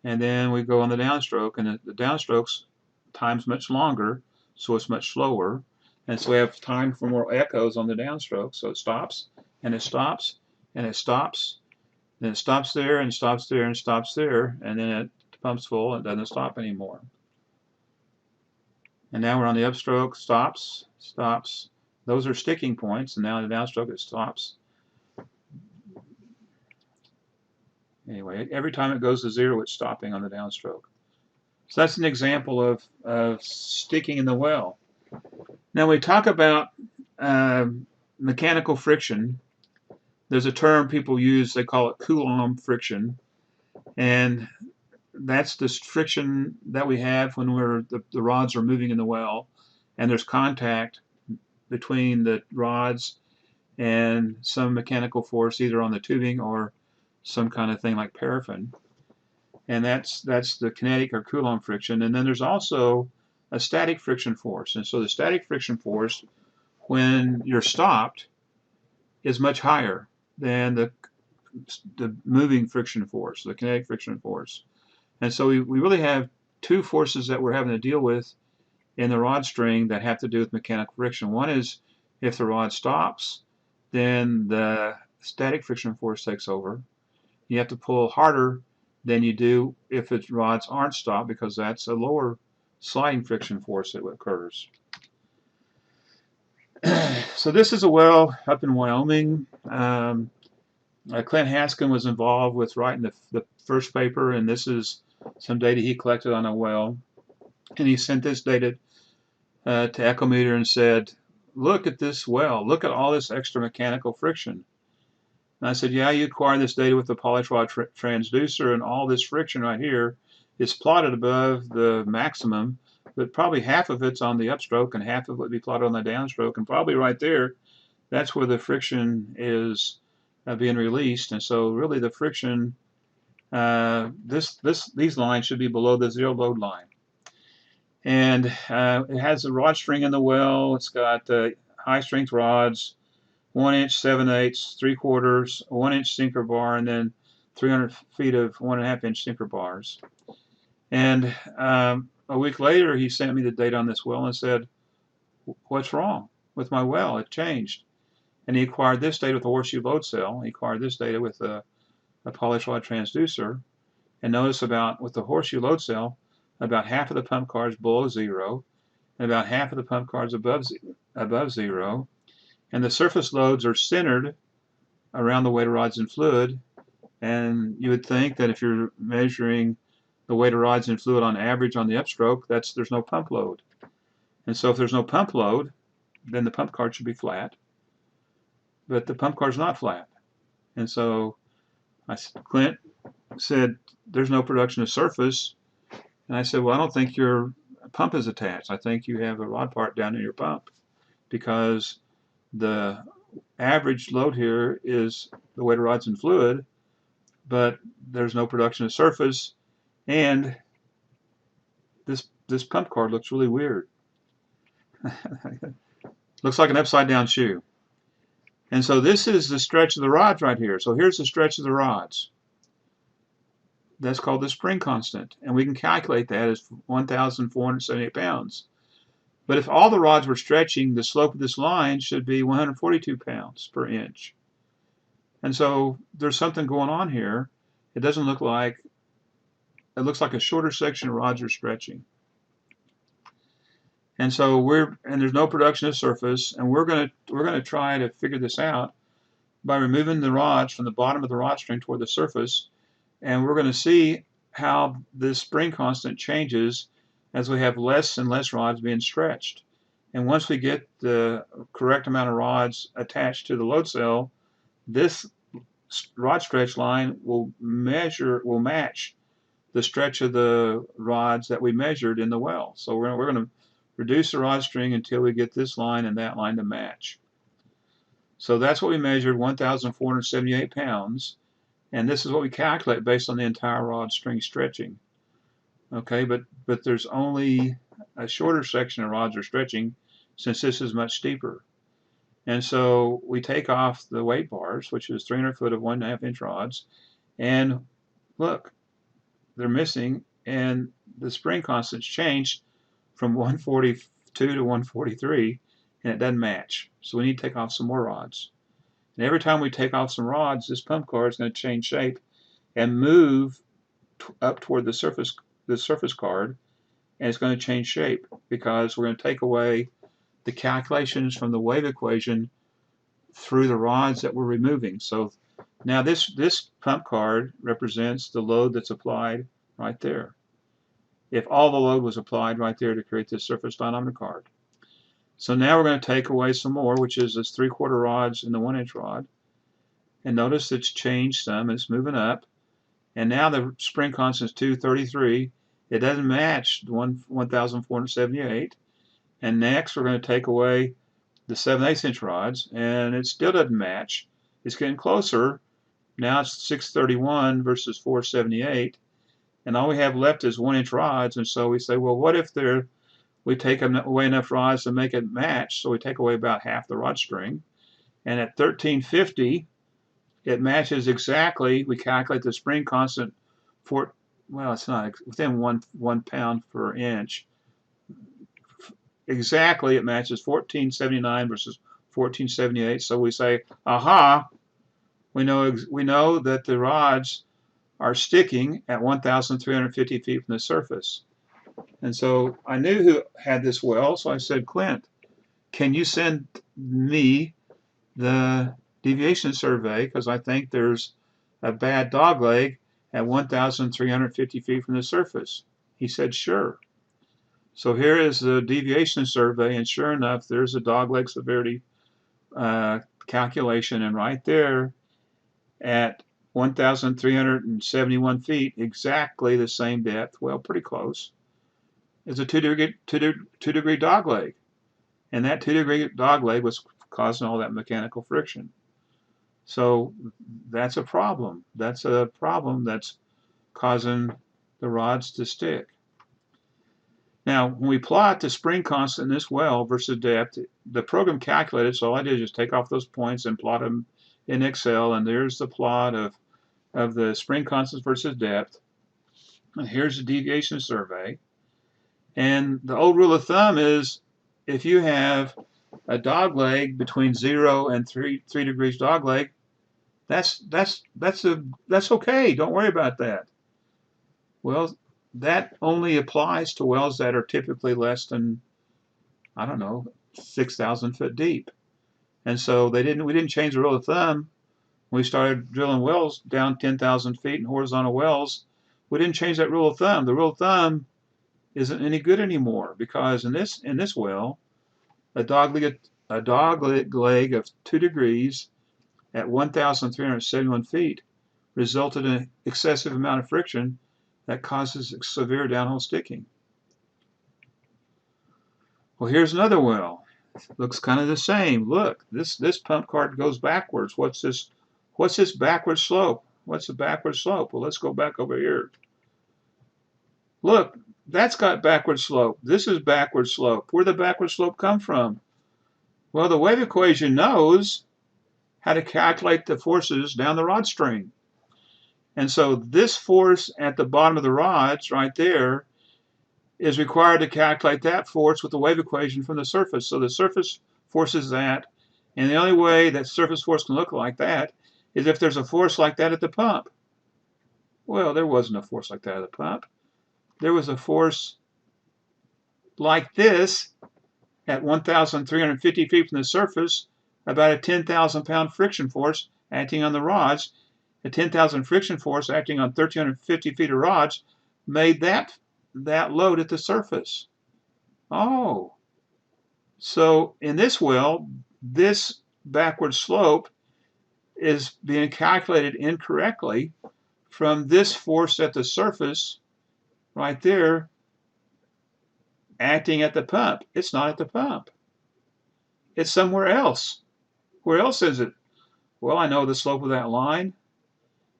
and then we go on the downstroke, and the downstroke's time's much longer, so it's much slower, and so we have time for more echoes on the downstroke. So it stops, and it stops, and it stops, then it stops there, and stops there, and stops there, and then it pumps full and doesn't stop anymore. And now we're on the upstroke, stops, stops. Those are sticking points, and now in the downstroke it stops. Anyway, every time it goes to 0, it's stopping on the downstroke. So that's an example of sticking in the well. Now we talk about mechanical friction. There's a term people use, they call it Coulomb friction. And that's this friction that we have when the rods are moving in the well, and there's contact between the rods and some mechanical force, either on the tubing or some kind of thing like paraffin. And that's the kinetic or Coulomb friction. And then there's also a static friction force. And so the static friction force, when you're stopped, is much higher than the moving friction force, the kinetic friction force. And so we really have two forces that we're having to deal with in the rod string that have to do with mechanical friction. One is if the rod stops, then the static friction force takes over. You have to pull harder than you do if the rods aren't stopped, because that's a lower sliding friction force that occurs. So this is a well up in Wyoming. Clint Haskin was involved with writing the first paper, and this is some data he collected on a well. And he sent this data to Echometer and said, look at this well, look at all this extra mechanical friction. And I said, yeah, you acquire this data with the polytrod transducer, and all this friction right here is plotted above the maximum, but probably half of it's on the upstroke and half of it would be plotted on the downstroke, and probably right there, that's where the friction is being released. And so really the friction, these lines should be below the zero load line. And it has a rod string in the well. It's got high strength rods, 1 inch 7/8, 3/4, 1 inch sinker bar, and then 300 feet of 1.5 inch sinker bars. And a week later, he sent me the data on this well and said, what's wrong with my well? It changed. And he acquired this data with a horseshoe load cell. He acquired this data with a polished rod transducer. And notice with the horseshoe load cell, about half of the pump cards below zero, and about half of the pump cards above zero. And the surface loads are centered around the weight of rods and fluid. And you would think that if you're measuring the weight of rods and fluid on average on the upstroke, there's no pump load. And so if there's no pump load, then the pump card should be flat. But the pump card's not flat. And so Clint said, there's no production of surface. And I said, well, I don't think your pump is attached. I think you have a rod part down in your pump, because the average load here is the weight of rods and fluid, but there's no production of surface, and this pump card looks really weird. Looks like an upside down shoe. And so this is the stretch of the rods right here. So here's the stretch of the rods. That's called the spring constant, and we can calculate that as 1,478 pounds. But if all the rods were stretching, the slope of this line should be 142 pounds per inch. And so there's something going on here. It doesn't look like, it looks like a shorter section of rods are stretching. And so there's no production of surface, and we're gonna try to figure this out by removing the rods from the bottom of the rod string toward the surface, and we're going to see how this spring constant changes as we have less and less rods being stretched. And once we get the correct amount of rods attached to the load cell, this rod stretch line will match the stretch of the rods that we measured in the well. So we're going to reduce the rod string until we get this line and that line to match. So that's what we measured, 1,478 pounds. And this is what we calculate based on the entire rod string stretching. Okay, but there's only a shorter section of rods are stretching, since this is much steeper. And so we take off the weight bars, which is 300 foot of 1.5 inch rods, and look, they're missing, and the spring constant's changed from 142 to 143, and it doesn't match. So we need to take off some more rods. And every time we take off some rods, this pump card is going to change shape and move up toward the surface card, and it's going to change shape because we're going to take away the calculations from the wave equation through the rods that we're removing. So now this pump card represents the load that's applied right there. If all the load was applied right there to create this surface dynamometer card. So now we're going to take away some more, which is this 3/4 rods and the 1 inch rod. And notice it's changed some, it's moving up. And now the spring constant is 233. It doesn't match 1,478. And next we're going to take away the 7/8 inch rods, and it still doesn't match. It's getting closer. Now it's 631 versus 478. And all we have left is 1 inch rods. And so we say, well, what if we take away enough rods to make it match? So we take away about half the rod string. And at 1350, it matches exactly. We calculate the spring constant it's not within one pound per inch. Exactly, it matches 1479 versus 1478. So we say, aha, we know that the rods are sticking at 1,350 feet from the surface. And so I knew who had this well, so I said, Clint, can you send me the deviation survey, because I think there's a bad dog leg at 1,350 feet from the surface. He said, sure. So here is the deviation survey, and sure enough, there's a dog leg severity calculation, and right there at 1,371 feet, exactly the same depth, well, pretty close, is a 2 degree dog leg. And that 2 degree dog leg was causing all that mechanical friction. So that's a problem. That's a problem that's causing the rods to stick. Now, when we plot the spring constant in this well versus depth, the program calculated, so all I did is just take off those points and plot them in Excel, and there's the plot of the spring constants versus depth. And here's the deviation survey. And the old rule of thumb is if you have a dog leg between 0 and 3 degrees dog leg, that's okay. Don't worry about that. Well, that only applies to wells that are typically less than, I don't know, 6,000 foot deep. And so we didn't change the rule of thumb. When we started drilling wells down 10,000 feet in horizontal wells, we didn't change that rule of thumb. The rule of thumb isn't any good anymore because in this well, a dog leg of 2 degrees at 1,371 feet resulted in an excessive amount of friction that causes severe downhole sticking. Well, here's another well. Looks kind of the same. Look, this pump card goes backwards. What's this backward slope? What's the backward slope? Well, let's go back over here. Look, that's got backward slope. This is backward slope. Where'd the backward slope come from? Well, the wave equation knows how to calculate the forces down the rod string. And so this force at the bottom of the rods right there is required to calculate that force with the wave equation from the surface. So the surface force is that, and the only way that surface force can look like that is if there's a force like that at the pump. Well, there wasn't a force like that at the pump. There was a force like this at 1,350 feet from the surface, about a 10,000 pound friction force acting on the rods. A 10,000 friction force acting on 1,350 feet of rods made that load at the surface. Oh, so in this well, this backward slope is being calculated incorrectly from this force at the surface right there acting at the pump. It's not at the pump. It's somewhere else. Where else is it? Well, I know the slope of that line,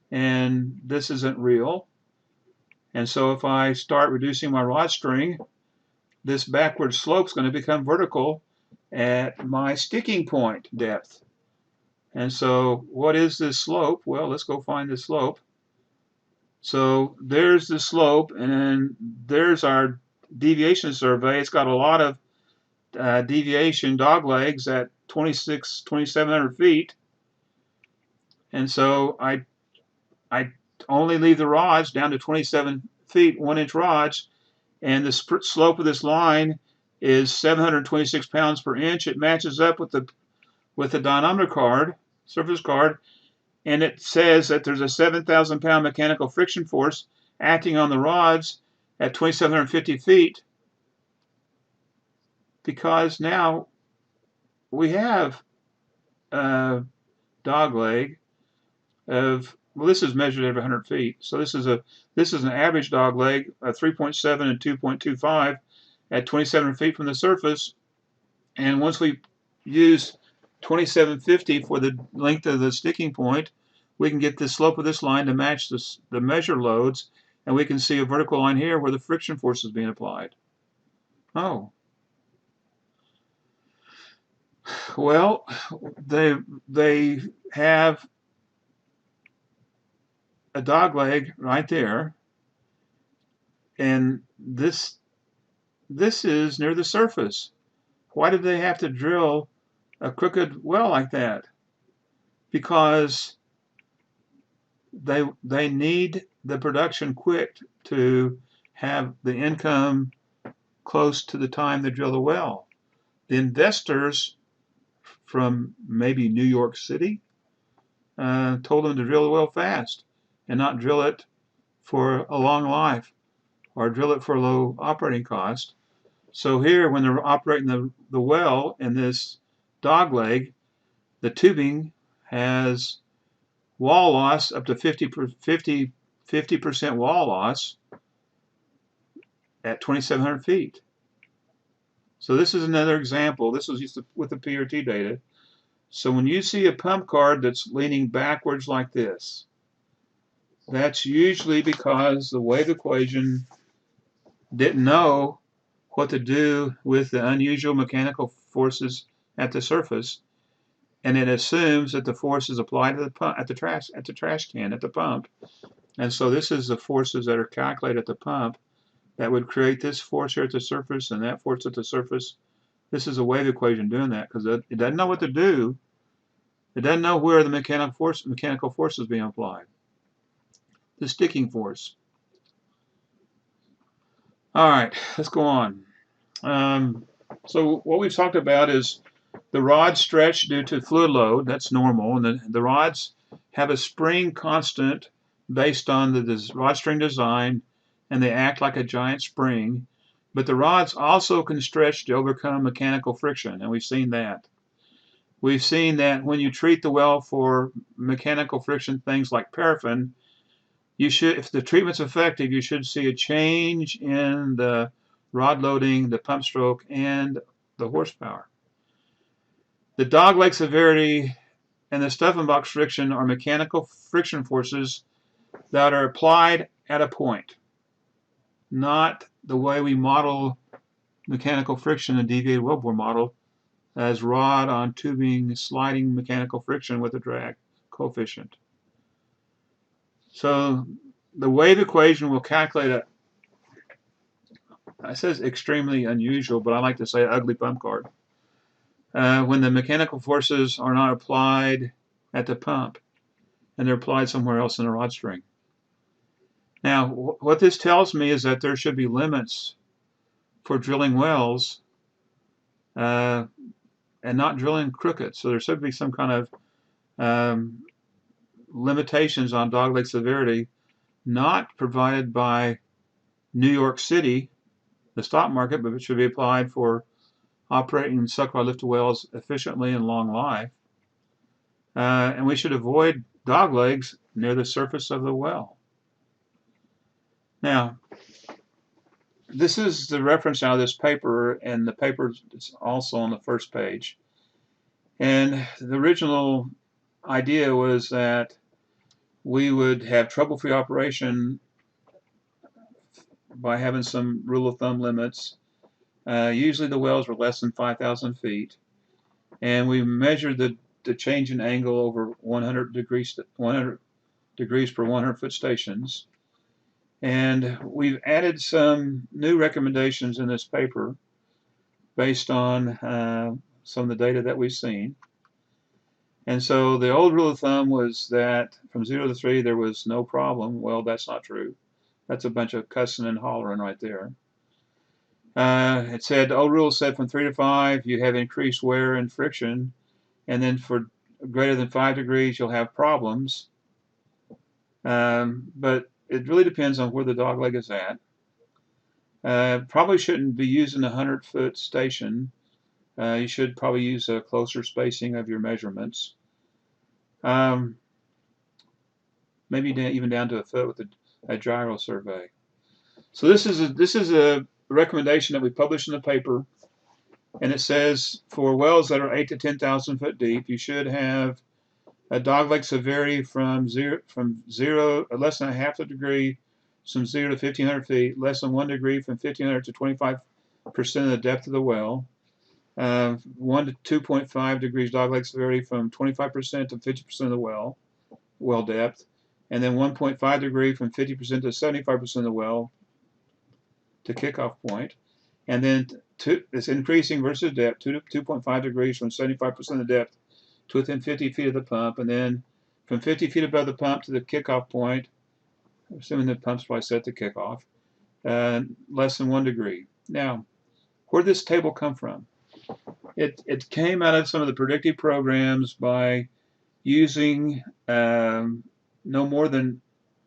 and this isn't real. And so if I start reducing my rod string, this backward slope is going to become vertical at my sticking point depth. And so what is this slope? Well, let's go find the slope. So there's the slope, and then there's our deviation survey. It's got a lot of deviation dog legs at 2,700 feet. And so I only leave the rods down to 27 feet, 1-inch rods, and the slope of this line is 726 pounds per inch. It matches up with the dynamometer card, surface card, and it says that there's a 7,000 pound mechanical friction force acting on the rods at 2,750 feet, because now we have a dog leg of, well, this is measured every 100 feet. So this is an average dog leg, 3.7 and 2.25 at 27 feet from the surface. And once we use 2750 for the length of the sticking point, we can get the slope of this line to match the measure loads, and we can see a vertical line here where the friction force is being applied. Oh. Well, they have a dog leg right there, and this is near the surface. Why did they have to drill a crooked well like that? Because they need the production quick to have the income close to the time they drill the well. The investors from maybe New York City told them to drill the well fast and not drill it for a long life or drill it for a low operating cost. So here, when they're operating the well in this dog leg, the tubing has wall loss up to 50% wall loss at 2,700 feet. So this is another example. This was used with the PRT data. So when you see a pump card that's leaning backwards like this, that's usually because the wave equation didn't know what to do with the unusual mechanical forces at the surface, and it assumes that the force is applied to the pump, at the trash can, at the pump. And so this is the forces that are calculated at the pump that would create this force here at the surface and that force at the surface. This is a wave equation doing that because it doesn't know what to do. It doesn't know where the mechanical force is being applied. The sticking force. All right, let's go on. So what we've talked about is the rods stretch due to fluid load. That's normal. And the rods have a spring constant based on the rod string design, and they act like a giant spring. But the rods also can stretch to overcome mechanical friction, and we've seen that. We've seen that when you treat the well for mechanical friction, things like paraffin, if the treatment's effective, you should see a change in the rod loading, the pump stroke, and the horsepower. The dogleg severity and the Stufenbach friction are mechanical friction forces that are applied at a point, not the way we model mechanical friction in deviated wellbore model as rod on tubing sliding mechanical friction with a drag coefficient. So the wave equation will calculate it says extremely unusual, but I like to say ugly pump card. When the mechanical forces are not applied at the pump and they're applied somewhere else in the rod string. Now, what this tells me is that there should be limits for drilling wells and not drilling crooked. So there should be some kind of limitations on dogleg severity not provided by New York City, the stock market, but it should be applied for operating suck rod lifted wells efficiently and long life. And we should avoid doglegs near the surface of the well. Now, this is the reference out of this paper, and the paper is also on the first page. And the original idea was that we would have trouble-free operation by having some rule of thumb limits. Usually the wells were less than 5,000 feet. And we measured the change in angle over 100 degrees per 100-foot stations. And we've added some new recommendations in this paper based on some of the data that we've seen. And so the old rule of thumb was that from 0 to 3 there was no problem. Well, that's not true. That's a bunch of cussing and hollering right there. It said, the old rule said from 3 to 5 you have increased wear and friction, and then for greater than 5 degrees you'll have problems. But it really depends on where the dogleg is at. Probably shouldn't be using a 100-foot station. You should probably use a closer spacing of your measurements. Maybe even down to a foot with a gyro survey. So this is a recommendation that we published in the paper, and it says for wells that are 8 to 10,000 foot deep, you should have a dogleg severity from zero less than a half a degree from 0 to 1,500 feet, less than 1 degree from 1,500 to 25% of the depth of the well, 1 to 2.5 degrees dogleg severity from 25% to 50% of the well depth, and then 1.5 degree from 50% to 75% of the well to kickoff point, and then it's increasing versus depth, 2.5 degrees from 75% of the depth to within 50 feet of the pump, and then from 50 feet above the pump to the kickoff point, assuming the pump's probably set to kickoff, less than 1 degree. Now, where did this table come from? It came out of some of the predictive programs by using no more than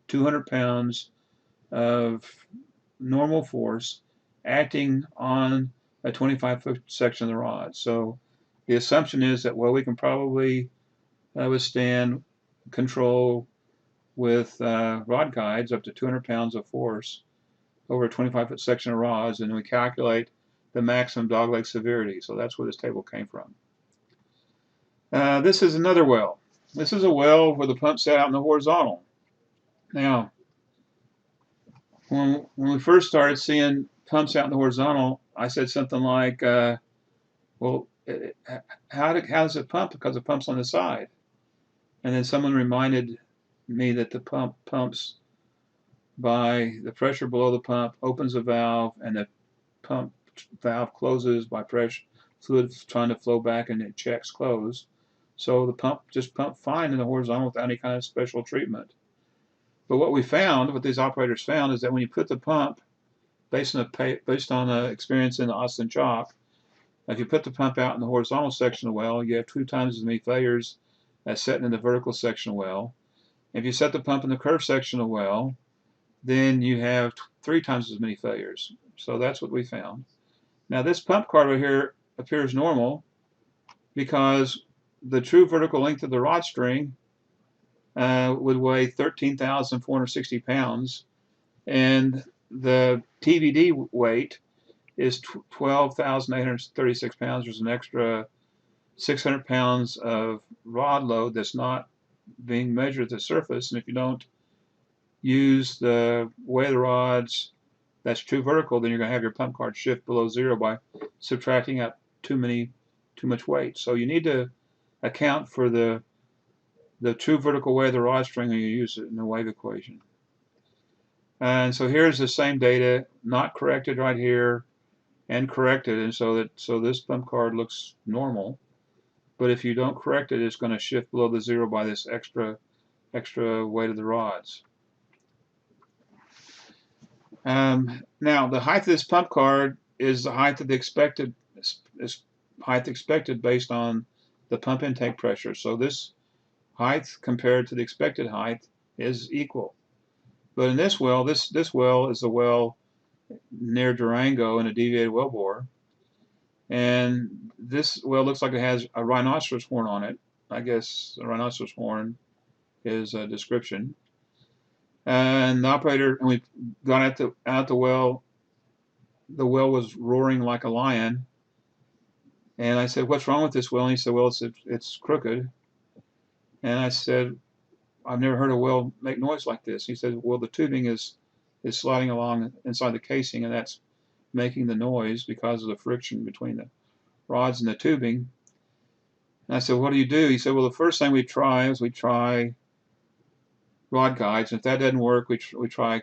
200 pounds of normal force acting on a 25-foot section of the rod. So the assumption is that, well, we can probably withstand control with rod guides up to 200 pounds of force over a 25-foot section of rods, and we calculate the maximum dogleg severity. So that's where this table came from. This is another well. This is a well where the pump sat out in the horizontal. Now, when we first started seeing pumps out in the horizontal, I said something like, well, how does it pump? Because the pump's on the side. And then someone reminded me that the pump pumps by the pressure below the pump opens a valve, and the pump valve closes by pressure, fluid trying to flow back, and it checks close. So the pump just pumped fine in the horizontal without any kind of special treatment. But what these operators found, is that when you put the pump, based on the experience in the Austin Chalk, if you put the pump out in the horizontal section of the well, you have 2 times as many failures as setting in the vertical section of the well. If you set the pump in the curved section of the well, then you have 3 times as many failures. So that's what we found. Now this pump card right here appears normal because the true vertical length of the rod string would weigh 13,460 pounds, and the TVD weight is 12,836 pounds. There's an extra 600 pounds of rod load that's not being measured at the surface, and if you don't use the way of the rods that's true vertical, then you're going to have your pump card shift below zero by subtracting out too much weight. So you need to account for the true vertical way of the rod string when you use it in the wave equation. And so here's the same data, not corrected right here, and corrected, and so this pump card looks normal. But if you don't correct it, it's going to shift below the zero by this extra weight of the rods. Now the height of this pump card is the height of the expected based on the pump intake pressure. So this height compared to the expected height is equal. But in this well, this well is a well near Durango in a deviated wellbore, and this well looks like it has a rhinoceros horn on it. I guess a rhinoceros horn is a description. And the operator, and we got out the well. The well was roaring like a lion, and I said, "What's wrong with this well?" And he said, "Well, it's crooked." And I said, "I've never heard a well make noise like this." He said, "Well, the tubing is sliding along inside the casing, and that's making the noise because of the friction between the rods and the tubing." And I said, "What do you do?" He said, "Well, the first thing we try rod guides. And if that doesn't work, we try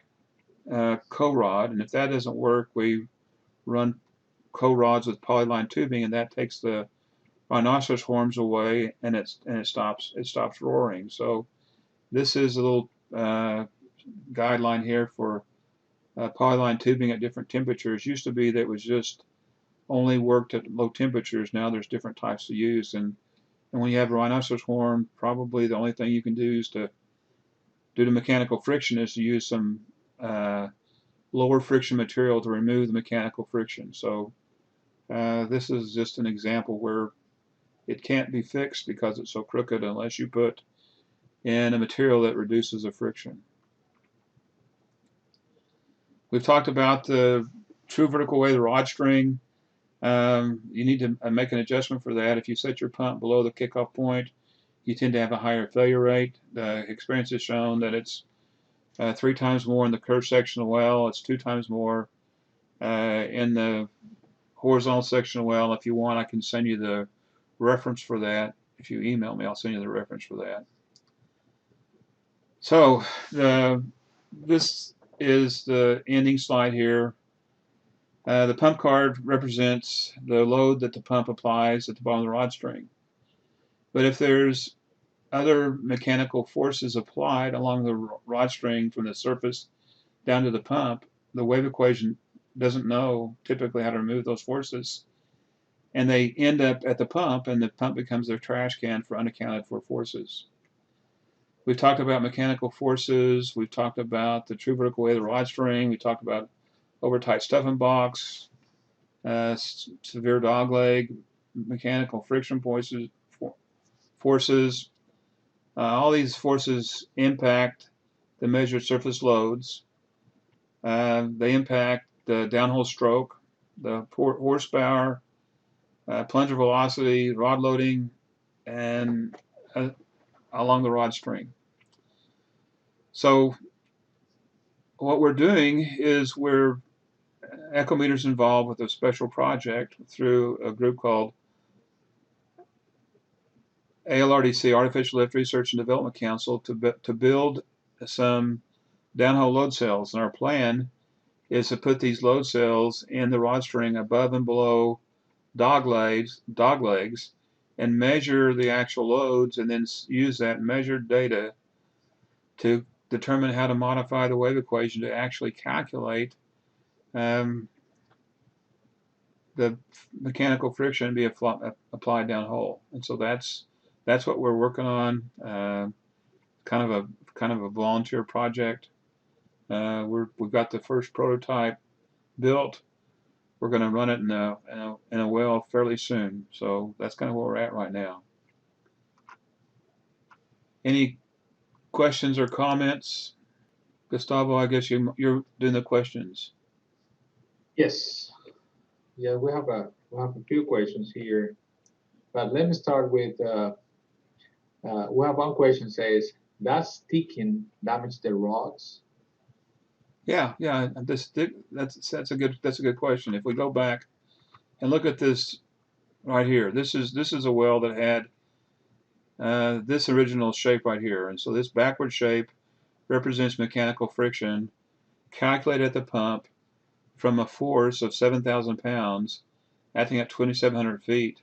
co-rod, and if that doesn't work, we run co-rods with polyline tubing, and that takes the rhinoceros horns away, and it stops roaring." So this is a little guideline here for polyline tubing at different temperatures. Used to be that it was just only worked at low temperatures. Now there's different types to use, and when you have a rhinoceros horn, probably the only thing you can do is to due to mechanical friction is to use some lower friction material to remove the mechanical friction. So this is just an example where it can't be fixed because it's so crooked unless you put in a material that reduces the friction. We've talked about the true vertical way of the rod string. You need to make an adjustment for that. If you set your pump below the kickoff point, you tend to have a higher failure rate. The experience has shown that it's 3 times more in the curved section of the well. It's 2 times more in the horizontal section of the well. If you want, I can send you the reference for that. If you email me, I'll send you the reference for that. So this is the ending slide here. The pump card represents the load that the pump applies at the bottom of the rod string. But if there's other mechanical forces applied along the rod string from the surface down to the pump, the wave equation doesn't know typically how to remove those forces, and they end up at the pump, and the pump becomes their trash can for unaccounted for forces. We've talked about mechanical forces. We've talked about the true vertical way of the rod string. We talked about overtight stuffing box, severe dogleg, mechanical friction forces. All these forces impact the measured surface loads. They impact the downhole stroke, the horsepower, plunger velocity, rod loading, and along the rod string. So what we're doing is Echometer's involved with a special project through a group called ALRDC, Artificial Lift Research and Development Council, to build some downhole load cells. And our plan is to put these load cells in the rod string above and below dog legs, and measure the actual loads, and then use that measured data to determine how to modify the wave equation to actually calculate the mechanical friction be applied downhole. And so that's what we're working on. Kind of a volunteer project. We've got the first prototype built. We're going to run it in a well fairly soon. So that's kind of where we're at right now. Any questions or comments? Gustavo, I guess you're doing the questions. Yes. Yeah, we have a few questions here, but let me start with we have one question says, does sticking damage the rods? Yeah. That's a good question. If we go back and look at this right here, this is a well that had this original shape right here, and so this backward shape represents mechanical friction calculated at the pump from a force of 7,000 pounds acting at 2,700 feet.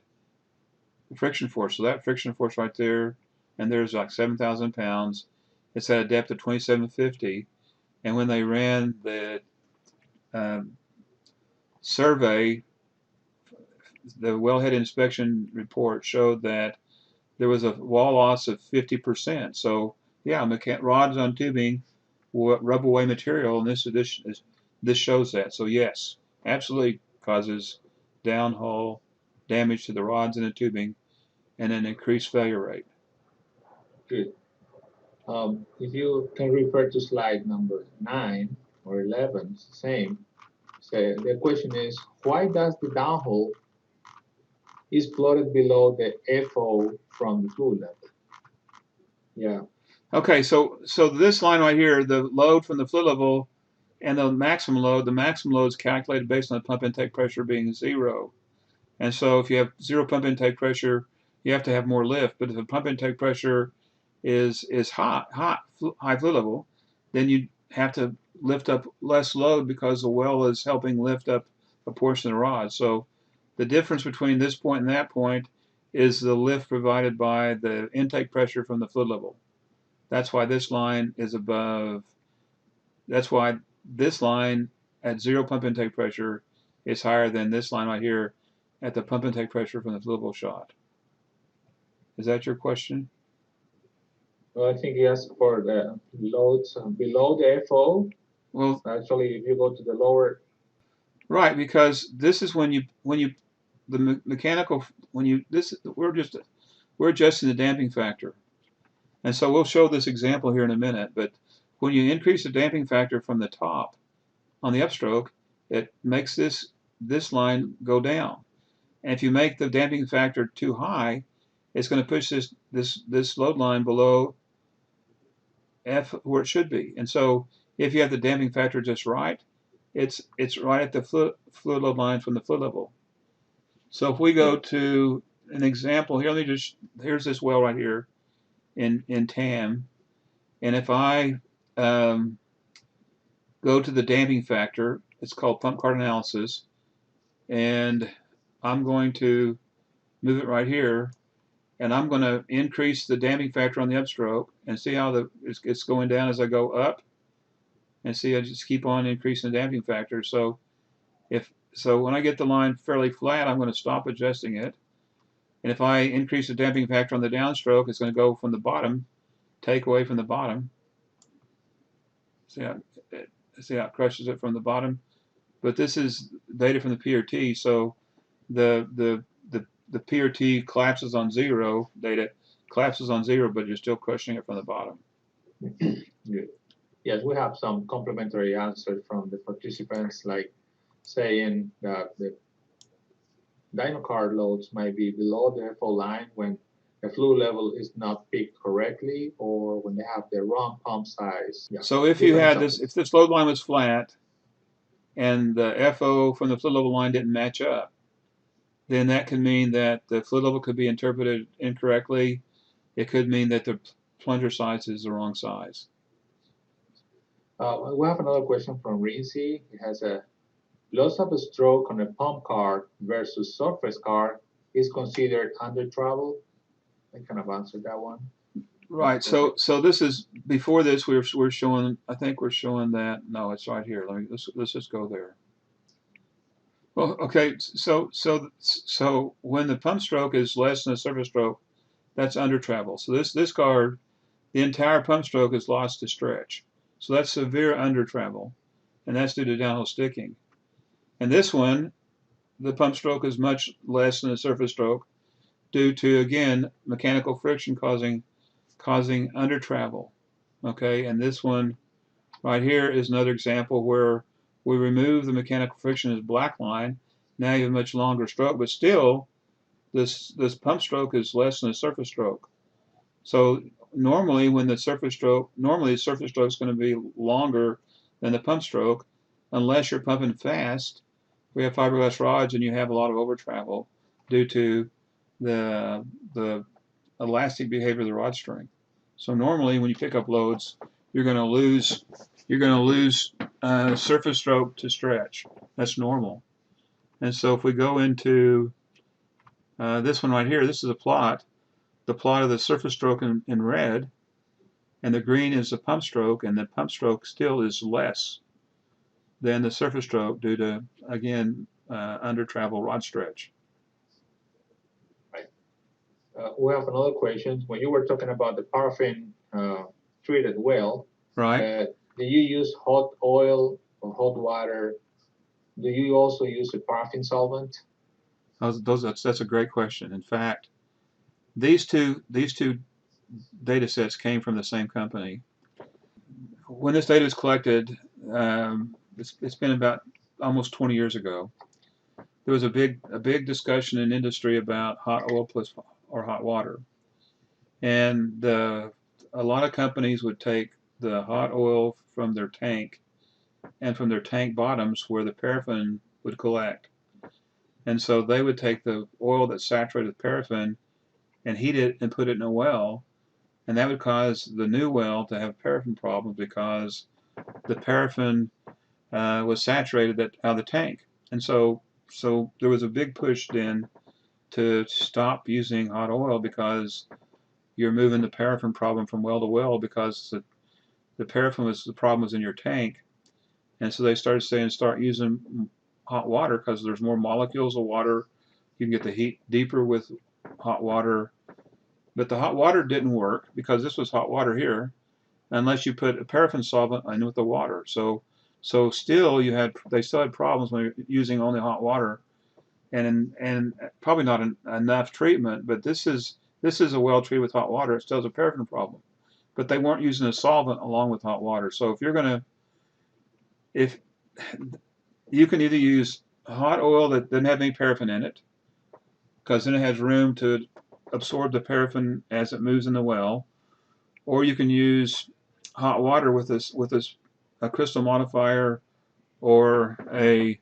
The friction force. So that friction force right there, and there's like 7,000 pounds. It's at a depth of 2,750. And when they ran the survey, the wellhead inspection report showed that there was a wall loss of 50%. So yeah, rods on tubing will rub away material, and this shows that. So yes, absolutely causes downhole damage to the rods and the tubing, and an increased failure rate. Good. If you can refer to slide number 9 or 11, it's the same. So the question is, why does the downhole is plotted below the FO from the fluid level? Yeah. Okay, so this line right here, the load from the fluid level and the maximum load is calculated based on the pump intake pressure being 0. And so if you have 0 pump intake pressure, you have to have more lift. But if the pump intake pressure is high fluid level, then you have to lift up less load because the well is helping lift up a portion of the rod. So the difference between this point and that point is the lift provided by the intake pressure from the fluid level. That's why this line is above. That's why this line at 0 pump intake pressure is higher than this line right here at the pump intake pressure from the fluid level shot. Is that your question? Well, I think yes, for the loads below the FO. Well, actually, if you go to the lower. Right, because this is when you the mechanical when you this we're adjusting the damping factor, and so we'll show this example here in a minute. But when you increase the damping factor from the top on the upstroke, it makes this line go down. And if you make the damping factor too high, it's going to push this load line below F where it should be. And so if you have the damping factor just right, it's right at the fluid load line from the fluid level. So if we go to an example here, here's this well right here in TAM, and if I go to the damping factor, it's called pump card analysis, and I'm going to move it right here, and I'm going to increase the damping factor on the upstroke and see how it's going down as I go up, and see I just keep on increasing the damping factor. So when I get the line fairly flat, I'm going to stop adjusting it, and if I increase the damping factor on the downstroke, it's going to go from the bottom, take away from the bottom. See how it crushes it from the bottom. But this is data from the PRT, so the PRT collapses on 0, data collapses on 0, but you're still crushing it from the bottom. Good. Yes, we have some complementary answers from the participants, like saying that the dyno card loads might be below the FO line when the fluid level is not picked correctly, or when they have the wrong pump size. Yeah. So if you had if this load line was flat and the FO from the fluid level line didn't match up, then that could mean that the fluid level could be interpreted incorrectly. It could mean that the plunger size is the wrong size. We have another question from Rinzi. It has a loss of a stroke on a pump card versus surface card is considered under travel. I kind of answered that one. Right. So this is before this we're showing. I think we're showing that. No, it's right here. Let's just go there. Well, okay. So when the pump stroke is less than the surface stroke, that's under travel. So this card, the entire pump stroke is lost to stretch. So that's severe under travel, and that's due to downhill sticking. And this one, the pump stroke is much less than the surface stroke due to, again, mechanical friction causing under travel. Okay, and this one right here is another example where we remove the mechanical friction as black line. Now you have a much longer stroke, but still this pump stroke is less than the surface stroke. So normally the surface stroke is going to be longer than the pump stroke unless you're pumping fast. We have fiberglass rods and you have a lot of over travel due to the elastic behavior of the rod string. So normally when you pick up loads, you're going to lose surface stroke to stretch. That's normal. And so if we go into this one right here, this is a plot. The plot of the surface stroke in red, and the green is the pump stroke, and the pump stroke still is less than the surface stroke due to, again, under travel rod stretch. Right. We have another question. When you were talking about the paraffin treated well, right? Do you use hot oil or hot water? Do you also use a paraffin solvent? That's a great question. In fact, these two data sets came from the same company. When this data was collected, it's been about almost 20 years ago. There was a big discussion in industry about hot oil plus or hot water, and a lot of companies would take the hot oil from their tank and from their tank bottoms where the paraffin would collect, and so they would take the oil that's saturated with paraffin and heat it and put it in a well, and that would cause the new well to have paraffin problems because the paraffin was saturated out of the tank. And so there was a big push then to stop using hot oil because you're moving the paraffin problem from well to well because the paraffin the problem was in your tank. And so they started saying start using hot water because there's more molecules of water. You can get the heat deeper with hot water. But the hot water didn't work because this was hot water here unless you put a paraffin solvent in with the water. So still they still had problems when you're using only hot water, and probably not enough treatment. But this is a well treated with hot water. It still has a paraffin problem, but they weren't using a solvent along with hot water. So if you can either use hot oil that doesn't have any paraffin in it, because then it has room to absorb the paraffin as it moves in the well, or you can use hot water with a crystal modifier or a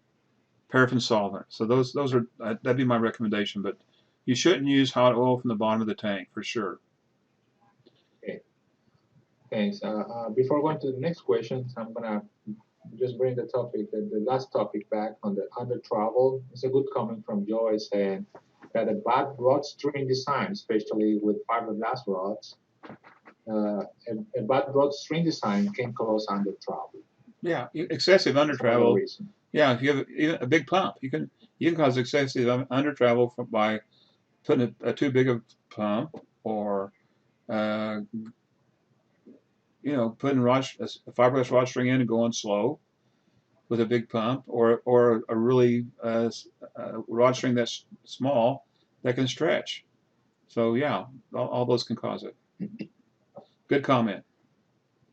paraffin solvent. So those are that'd be my recommendation. But you shouldn't use hot oil from the bottom of the tank for sure. Okay. Thanks. Before going to the next questions, I'm gonna just bring the last topic back on the under travel. It's a good comment from Joy saying that a bad rod string design, especially with fiberglass rods, a bad rod string design can cause under travel. Yeah, excessive under travel. Yeah, if you have even a big pump, you can cause excessive under travel by putting a too big of pump, or putting a fiberglass rod string in and going slow with a big pump, or a really rod string that's small that can stretch. So yeah, all those can cause it. Good comment.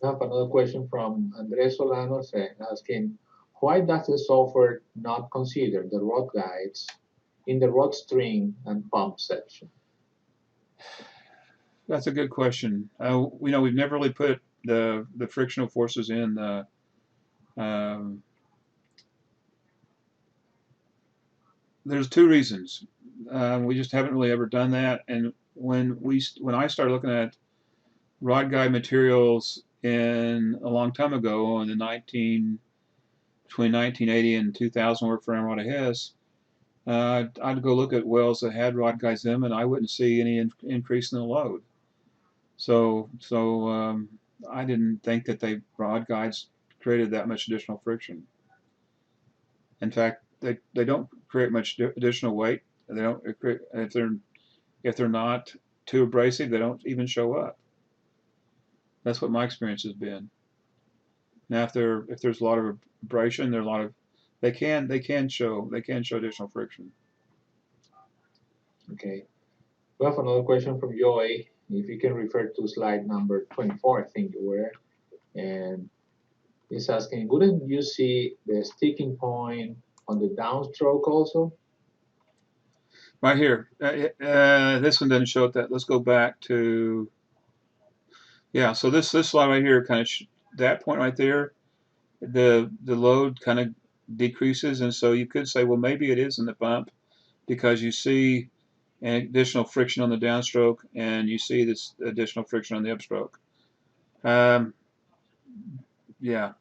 I have another question from Andres Solano asking, why does the software not consider the rod guides in the rod string and pump section? That's a good question. We've never really put the frictional forces in the there's two reasons. We just haven't really ever done that. And when I started looking at rod guide materials in a long time ago in the between 1980 and 2000, worked for Emerald Hess, I'd go look at wells that had rod guides in them, and I wouldn't see any increase in the load. So I didn't think that rod guides created that much additional friction. In fact, they don't create much additional weight. They don't create, if they're not too abrasive, they don't even show up. That's what my experience has been. Now, if there's a lot of abrasion, they can show additional friction. Okay. We have another question from Joy. If you can refer to slide number 24, I think you were, and he's asking, wouldn't you see the sticking point on the downstroke also? Right here. This one doesn't show that. Let's go back to, yeah, so this slide right here kind of, that point right there, the load kind of decreases, and so you could say, well, maybe it is in the pump because you see an additional friction on the downstroke and you see this additional friction on the upstroke. Yeah,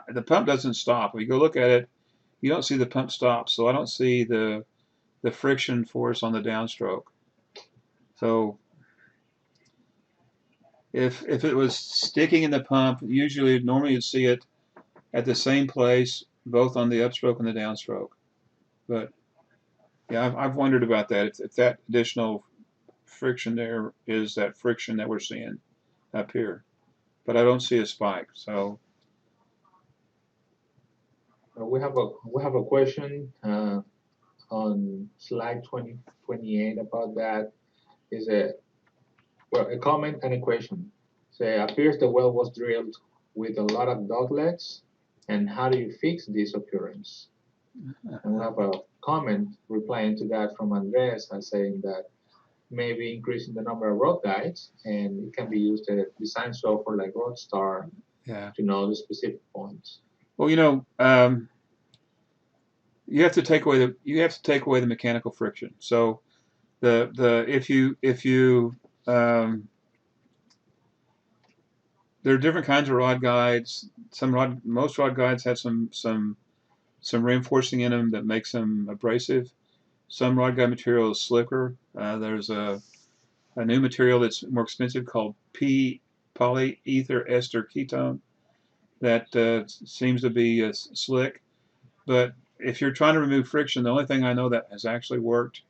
the pump doesn't stop. If you go look at it, you don't see the pump stop, so I don't see the friction force on the downstroke. So if it was sticking in the pump, normally you'd see it at the same place, both on the upstroke and the downstroke. But yeah, I've wondered about that. If that additional friction there is that friction that we're seeing up here, but I don't see a spike. So we have a question on slide 28 about that. Is a comment and a question. Say, appears the well was drilled with a lot of doglegs, and how do you fix this occurrence? And we have a comment replying to that from Andres and saying that maybe increasing the number of rod guides, and it can be used as design software like Roadstar to know the specific points. Well, you have to take away the mechanical friction. So if you there are different kinds of rod guides. Most rod guides have some reinforcing in them that makes them abrasive. Some rod guide material is slicker. There's a new material that's more expensive called polyether ester ketone that seems to be slick. But if you're trying to remove friction, the only thing I know that has actually worked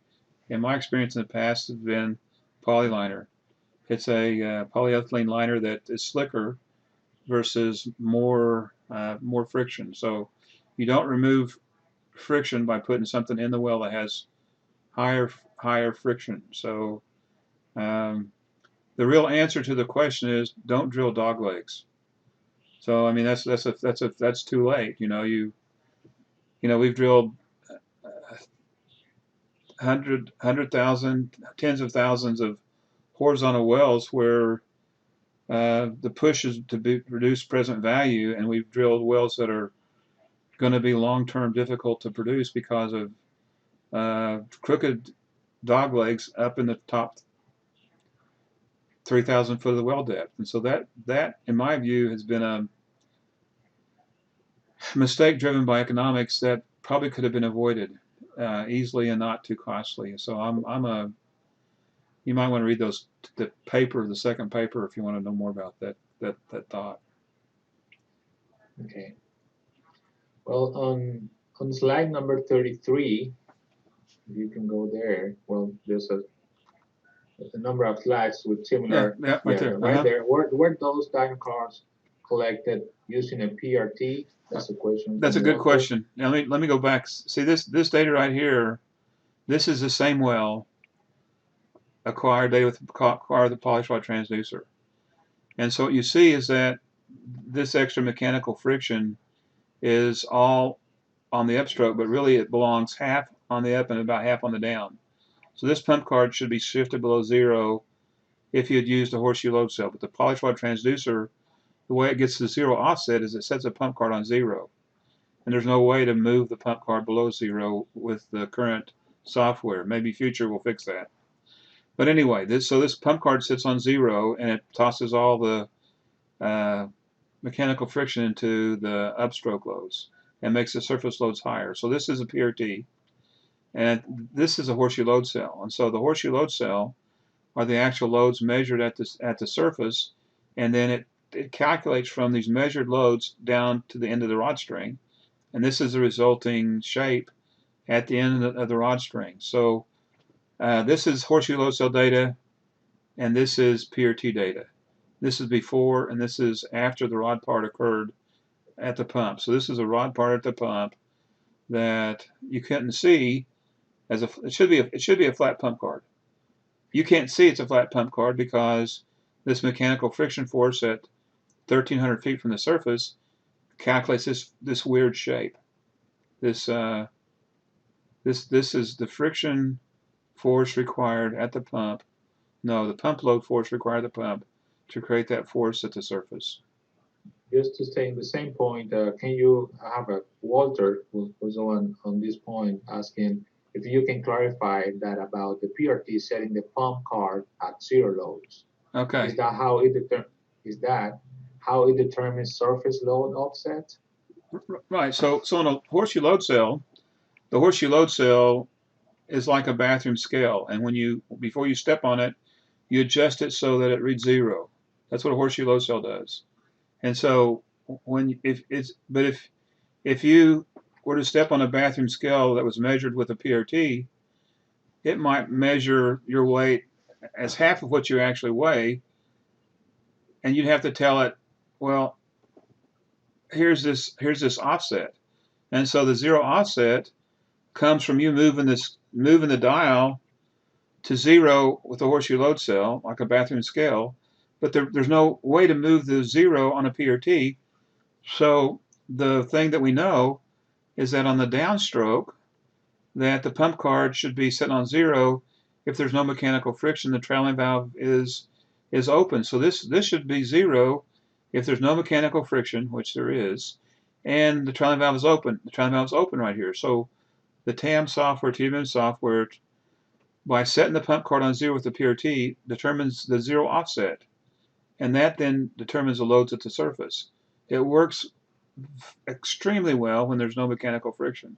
in my experience in the past has been polyliner. It's a polyethylene liner that is slicker versus more friction. So you don't remove friction by putting something in the well that has higher friction. So the real answer to the question is don't drill dog legs. So I mean that's too late. We've drilled 100,000, tens of thousands of horizontal wells where the push is to reduce present value, and we've drilled wells that are going to be long-term difficult to produce because of crooked dog legs up in the top 3,000 foot of the well depth. And so that in my view has been a mistake driven by economics that probably could have been avoided easily and not too costly. So you might want to read the second paper if you want to know more about that thought. Okay. Well, on slide number 33, you can go there. Well, there's a number of slides with similar. Right there. Right there. Were those dyno cards collected using a PRT? That's a question. That's a good question. Now let me go back. See this data right here. This is the same well acquired with the polished rod transducer. And so what you see is that this extra mechanical friction is all on the upstroke, but really it belongs half on the up and about half on the down. So this pump card should be shifted below zero if you had used a horseshoe load cell. But the polished rod transducer, the way it gets to zero offset is it sets a pump card on zero. And there's no way to move the pump card below zero with the current software. Maybe future will fix that. But anyway, this pump card sits on zero, and it tosses all the mechanical friction into the upstroke loads and makes the surface loads higher. So this is a PRT, and this is a horseshoe load cell. And so the horseshoe load cell are the actual loads measured at the surface, and then it calculates from these measured loads down to the end of the rod string, and this is the resulting shape at the end of the rod string. So this is horseshoe load cell data, and this is PRT data. This is before, and this is after the rod part occurred at the pump. So this is a rod part at the pump that you couldn't see as it should be a flat pump card. You can't see it's a flat pump card because this mechanical friction force at 1,300 feet from the surface calculates this weird shape. This is the friction force required at the pump. No, the pump load force required at the pump to create that force at the surface. Just to stay in the same point, can you have Walter, who's on this point, asking if you can clarify that about the PRT setting the pump card at 0 loads? Okay. Is that how it determines surface load offset? Right. So in a horseshoe load cell, the horseshoe load cell is like a bathroom scale, and before you step on it, you adjust it so that it reads 0. That's what a horseshoe load cell does. And so if you were to step on a bathroom scale that was measured with a PRT, it might measure your weight as half of what you actually weigh, and you'd have to tell it, well, here's this offset. And so the 0 offset comes from you moving the dial to 0 with a horseshoe load cell, like a bathroom scale, but there's no way to move the 0 on a PRT. So the thing that we know is that on the downstroke, that the pump card should be set on 0 if there's no mechanical friction. The trailing valve is open. So this should be 0 if there's no mechanical friction, which there is, and the trailing valve is open. The trailing valve is open right here. So the TAM software, TDM software, by setting the pump card on 0 with the PRT, determines the 0 offset, and that then determines the loads at the surface. It works extremely well when there's no mechanical friction.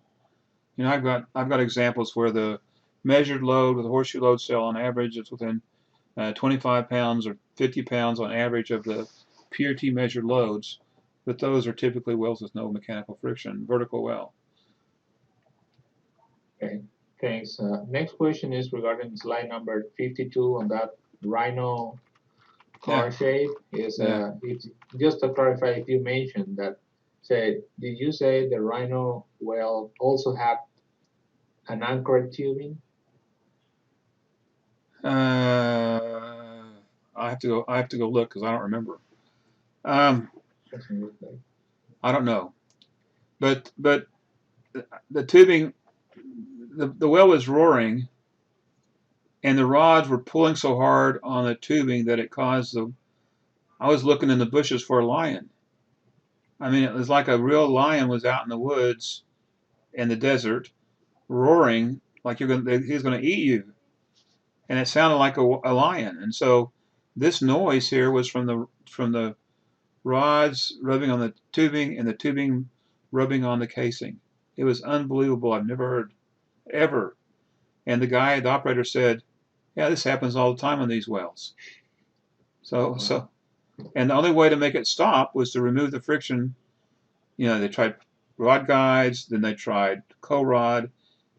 You know, I've got examples where the measured load with a horseshoe load cell on average is within 25 pounds or 50 pounds on average of the PRT measured loads, but those are typically wells with no mechanical friction, vertical well. Okay, thanks. Next question is regarding slide number 52 on that rhino car shape. It's just to clarify, if you mentioned that, did you say the rhino well also have an anchored tubing? I have to go look because I don't remember. I don't know, but the tubing, the well was roaring, and the rods were pulling so hard on the tubing that it caused I was looking in the bushes for a lion. I mean, it was like a real lion was out in the woods in the desert, roaring like he's going to eat you, and it sounded like a lion. And so this noise here was from the rods rubbing on the tubing and the tubing rubbing on the casing. It was unbelievable. I've never heard ever. And the operator said, "Yeah, this happens all the time on these wells." And the only way to make it stop was to remove the friction. You know, they tried rod guides, then they tried co-rod,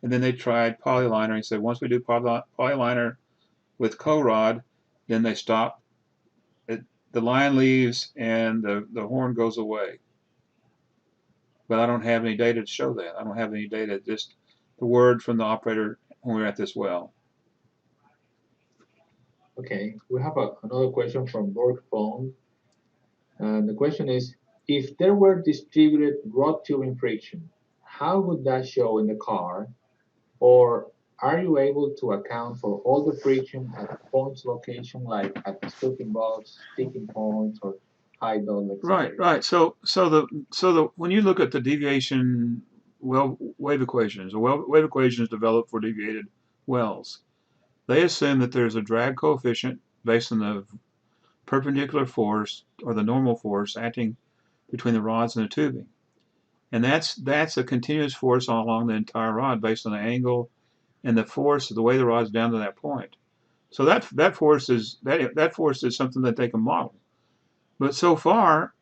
and then they tried polyliner. He said, once we do polyliner with co-rod, then they stop. The line leaves and the horn goes away. But I don't have any data to show that. I don't have any data, just the word from the operator when we were at this well. Okay, we have another question from Borg Phone. And the question is, if there were distributed rod tubing friction, how would that show in the car? Or are you able to account for all the friction at points location, like at the sticking box, sticking points, or high dot? Right. So when you look at the deviation wave equations, wave equations developed for deviated wells, they assume that there's a drag coefficient based on the perpendicular force or the normal force acting between the rods and the tubing. And that's a continuous force all along the entire rod based on the angle and the force of the way the rod's down to that point. So that force is something that they can model. But so far,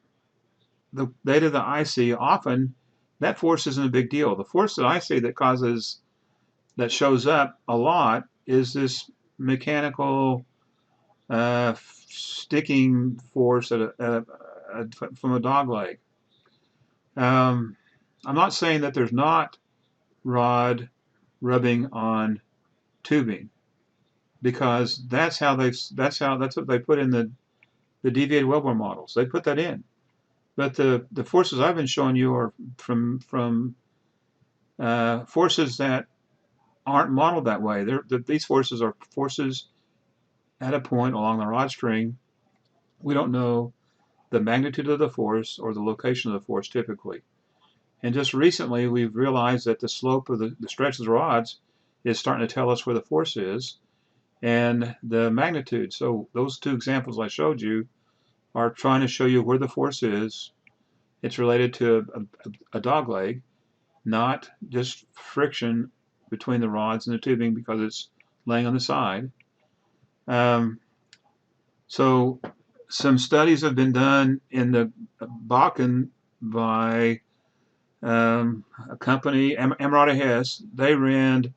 the data that I see, often that force isn't a big deal. The force that I see that shows up a lot is this mechanical sticking force from a dog leg. I'm not saying that there's not rod rubbing on tubing, because that's what they put in the deviated wellbore models. They put that in. But the forces I've been showing you are from forces that aren't modeled that way. These forces are forces at a point along the rod string. We don't know the magnitude of the force or the location of the force typically. And just recently, we've realized that the slope of the stretch of the rods is starting to tell us where the force is and the magnitude. So those two examples I showed you are trying to show you where the force is. It's related to a dog leg, not just friction between the rods and the tubing because it's laying on the side. So some studies have been done in the Bakken by a company, Emerald Hess. They ran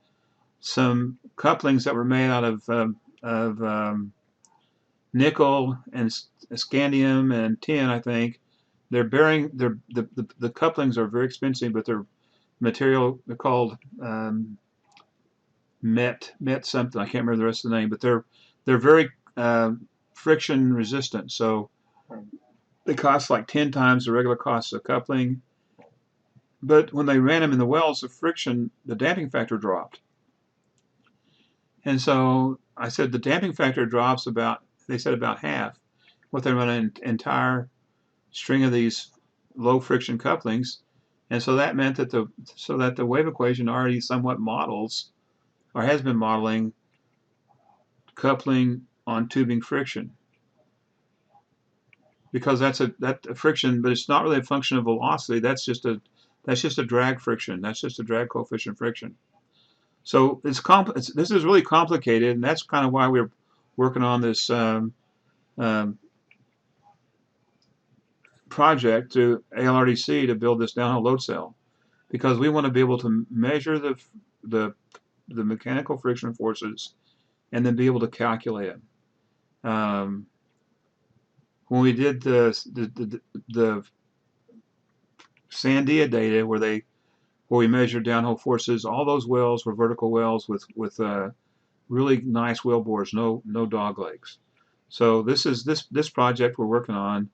some couplings that were made out of nickel and scandium and tin, I think. The couplings are very expensive, but they're material. They're called met something. I can't remember the rest of the name, but they're very friction resistant. So they cost like 10 times the regular cost of coupling. But when they ran them in the wells, the damping factor dropped. And so I said the damping factor drops they said about half. What they run an entire string of these low friction couplings. And so that meant that the wave equation already somewhat models, or has been modeling, coupling on tubing friction. Because that's a friction, but it's not really a function of velocity. That's just a drag friction. That's just a drag coefficient friction. So this is really complicated, and that's kind of why we're working on this project to ALRDC to build this downhole load cell, because we want to be able to measure the mechanical friction forces and then be able to calculate them. When we did the Sandia data where we measured downhole forces, all those wells were vertical wells with really nice well bores, no dog legs. So this project we're working on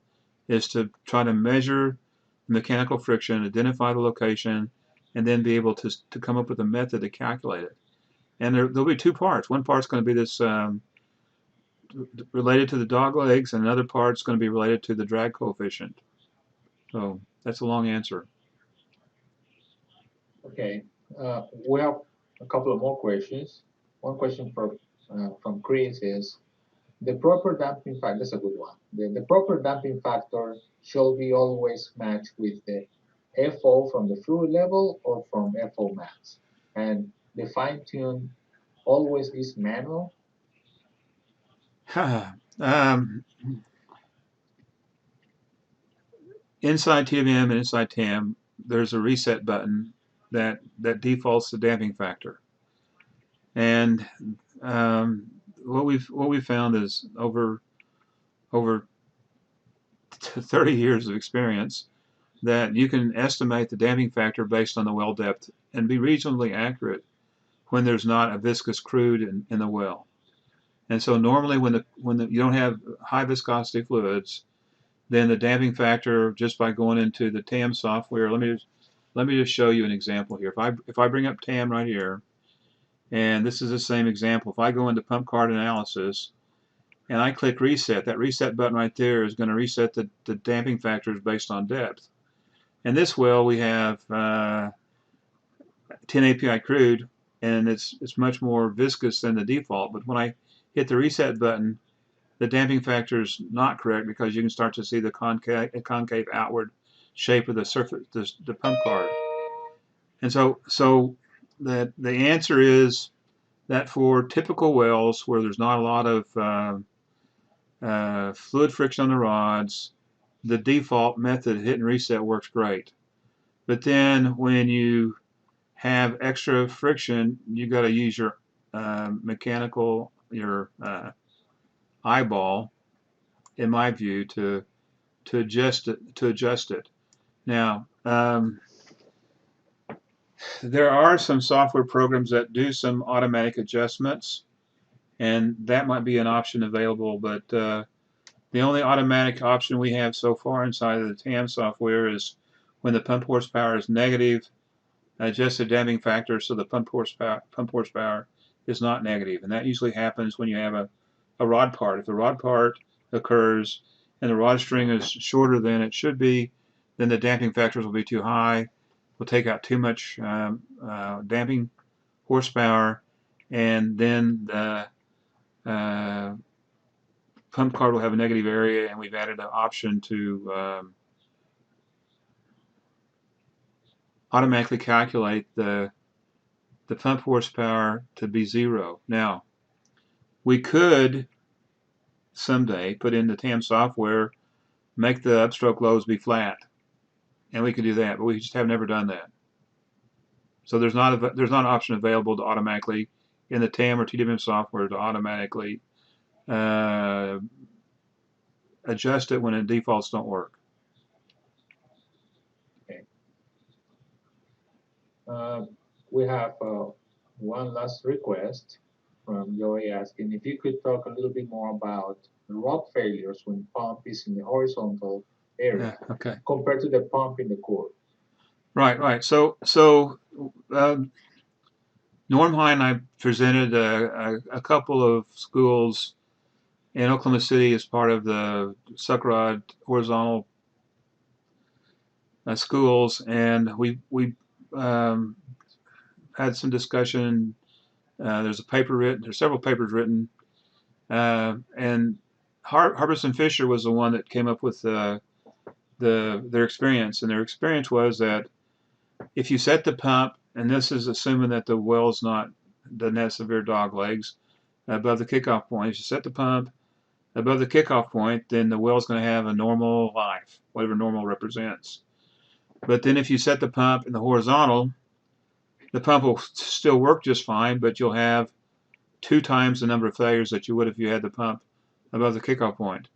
is to try to measure mechanical friction, identify the location, and then be able to come up with a method to calculate it. And there'll be two parts. One part's going to be this related to the dog legs, and another part's going to be related to the drag coefficient. So that's a long answer. Okay, we have a couple of more questions. One question from Chris is, the proper damping factor, that's a good one. The proper damping factor shall be always matched with the FO from the fluid level or from FO max. And the fine tune always is manual. Inside TWM and inside TAM, there's a reset button that defaults to damping factor. And what we've found is over 30 years of experience that you can estimate the damping factor based on the well depth and be reasonably accurate when there's not a viscous crude in the well. And so normally when you don't have high viscosity fluids, then the damping factor, just by going into the TAM software, let me just show you an example here. If I bring up TAM right here, and this is the same example, if I go into pump card analysis and I click reset, that reset button right there is going to reset the damping factors based on depth. And this well we have 10 API crude, and it's much more viscous than the default. But when I hit the reset button, the damping factor is not correct because you can start to see the concave outward shape of the surface, the pump card. And so the answer is that for typical wells where there's not a lot of fluid friction on the rods, the default method, hit and reset, works great. But then when you have extra friction, you got to use your mechanical, your eyeball, in my view, to adjust it. Now, there are some software programs that do some automatic adjustments, and that might be an option available, but the only automatic option we have so far inside of the TAM software is when the pump horsepower is negative, adjust the damping factor so the pump horsepower is not negative. And that usually happens when you have a rod part. If the rod part occurs and the rod string is shorter than it should be, then the damping factors will be too high. We'll take out too much damping horsepower, and then the pump card will have a negative area, and we've added an option to automatically calculate the pump horsepower to be 0. Now, we could someday put in the TAM software, make the upstroke lows be flat, and we could do that, but we just have never done that. So there's not an option available to automatically in the TAM or TWM software to automatically adjust it when the defaults don't work. Okay. We have one last request from Joey asking if you could talk a little bit more about rod failures when pump is in the horizontal area compared to the pump in the core. Right. So Norm High and I presented a couple of schools in Oklahoma City as part of the suck rod horizontal schools, and we had some discussion. There's several papers written, and Harbison Fisher was the one that came up with their experience, and their experience was that if you set the pump, and this is assuming that the well's doesn't have severe dog legs, above the kickoff point, if you set the pump above the kickoff point, then the well's going to have a normal life, whatever normal represents. But then if you set the pump in the horizontal, the pump will still work just fine, but you'll have 2 times the number of failures that you would if you had the pump above the kickoff point.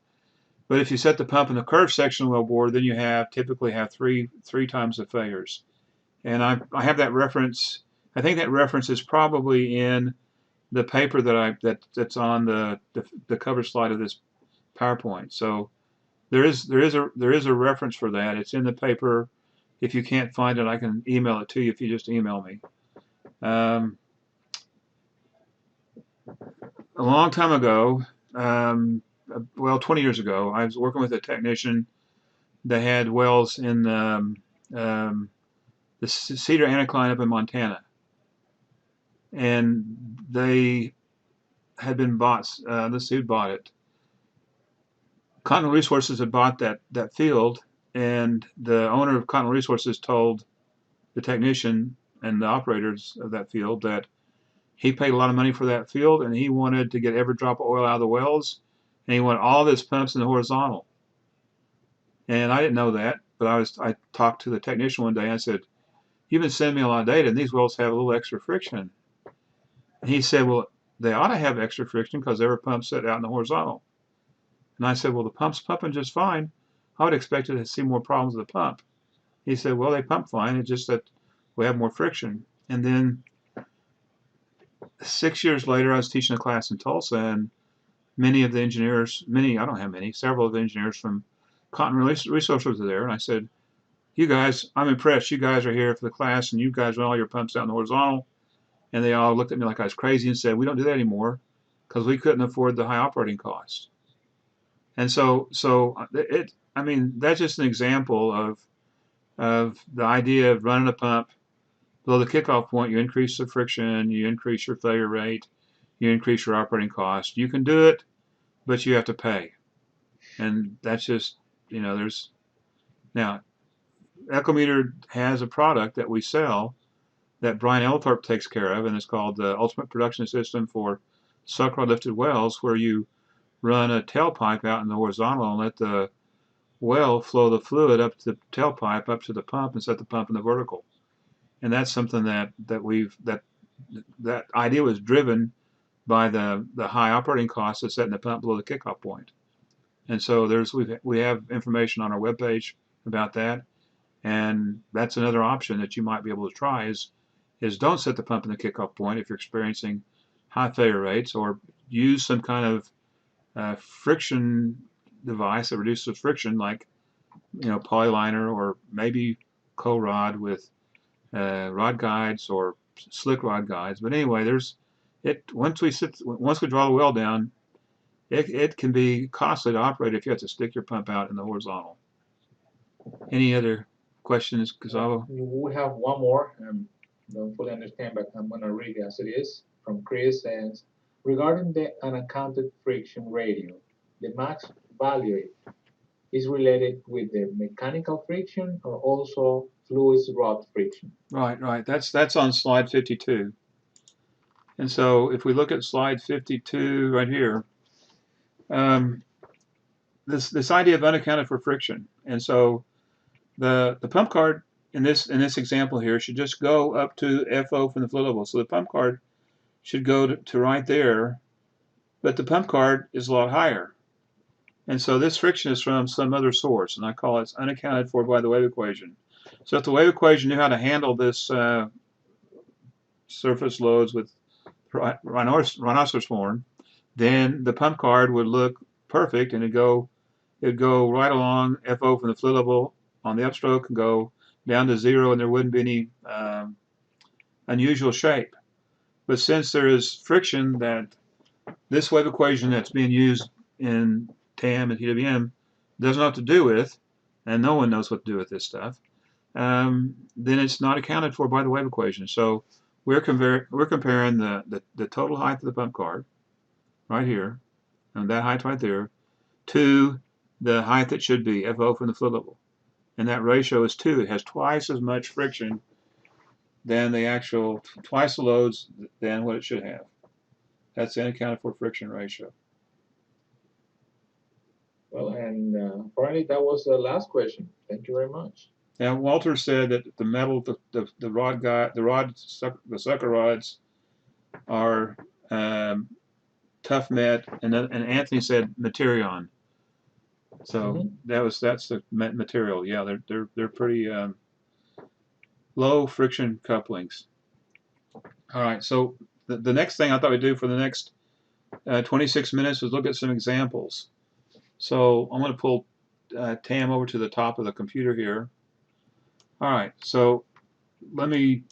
But if you set the pump in the curved section well bore, then you typically have three times the failures. And I have that reference. I think that reference is probably in the paper that's on the cover slide of this PowerPoint. So there is a reference for that. It's in the paper. If you can't find it, I can email it to you if you just email me. A long time ago, 20 years ago, I was working with a technician that had wells in the Cedar Anticline up in Montana, and they had been bought. Let's see who bought it. Continental Resources had bought that field, and the owner of Continental Resources told the technician and the operators of that field that he paid a lot of money for that field, and he wanted to get every drop of oil out of the wells, and he wanted all of his pumps in the horizontal. And I didn't know that, but I talked to the technician one day, and I said, "You've been sending me a lot of data, and these wells have a little extra friction." And he said, "Well, they ought to have extra friction because every pump's set out in the horizontal." And I said, "Well, the pump's pumping just fine. I would expect to see more problems with the pump." He said, "Well, they pump fine. It's just that we have more friction." And then 6 years later, I was teaching a class in Tulsa, and many of the engineers, I don't have many, several of the engineers from Continental Resources were there. And I said, "You guys, I'm impressed. You guys are here for the class, and you guys run all your pumps out in the horizontal." And they all looked at me like I was crazy and said, "We don't do that anymore because we couldn't afford the high operating costs." And so that's just an example of the idea of running a pump below the kickoff point. You increase the friction, you increase your failure rate, you increase your operating cost. You can do it, but you have to pay. And that's just, now Echometer has a product that we sell that Brian Elthorpe takes care of, and it's called the Ultimate Production System for Suck Rod Lifted Wells, where you run a tailpipe out in the horizontal and let the well flow the fluid up to the tailpipe, up to the pump, and set the pump in the vertical. And that's something that idea was driven by the high operating costs of setting the pump below the kickoff point. And so we have information on our webpage about that, and that's another option that you might be able to try is don't set the pump in the kickoff point if you're experiencing high failure rates, or use some kind of friction device that reduces friction, like polyliner, or maybe co-rod with rod guides or slick rod guides. But anyway, once we draw the well down, it can be costly to operate if you have to stick your pump out in the horizontal. Any other questions, Gustavo? We have one more. Don't fully understand, but I'm going to read it as it is. From Chris says, regarding the unaccounted friction ratio, the max value is related with the mechanical friction or also fluid rod friction? Right. That's on slide 52. And so if we look at slide 52 right here, this idea of unaccounted for friction. And so the pump card in this example here should just go up to FO from the flow level. So the pump card should go to right there, but the pump card is a lot higher. And so this friction is from some other source, and I call it unaccounted for by the wave equation. So if the wave equation knew how to handle this surface loads with rhinoceros horn, then the pump card would look perfect, and it'd go right along FO from the fluid level on the upstroke and go down to 0, and there wouldn't be any unusual shape. But since there is friction, that this wave equation that's being used in TAM and TWM doesn't know what to do with, and no one knows what to do with this stuff, then it's not accounted for by the wave equation. So we're comparing the total height of the pump card right here, and that height right there, to the height that should be FO from the fluid level. And that ratio is 2. It has twice as much friction than the actual, twice the loads than what it should have. That's the unaccounted for friction ratio. Well, and apparently that was the last question. Thank you very much. Now, Walter said that the metal, the sucker rods are tough met, and Anthony said Materion. So that's the material. Yeah, they're pretty low friction couplings. All right. So the next thing I thought we'd do for the next 26 minutes was look at some examples. So I'm going to pull TAM over to the top of the computer here. All right. So let me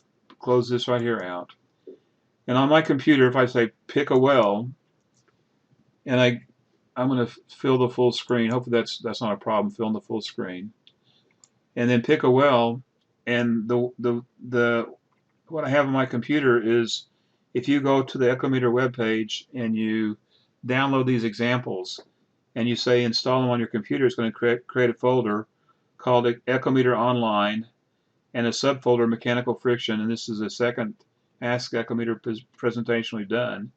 close this right here out. And on my computer, if I say pick a well, and I'm going to fill the full screen. Hopefully that's not a problem, filling the full screen. And then pick a well, and what I have on my computer is, if you go to the Echometer webpage and you download these examples and you say install them on your computer, it's going to create a folder called Echometer Online and a subfolder Mechanical Friction, and this is the second Ask Echometer presentation we've done.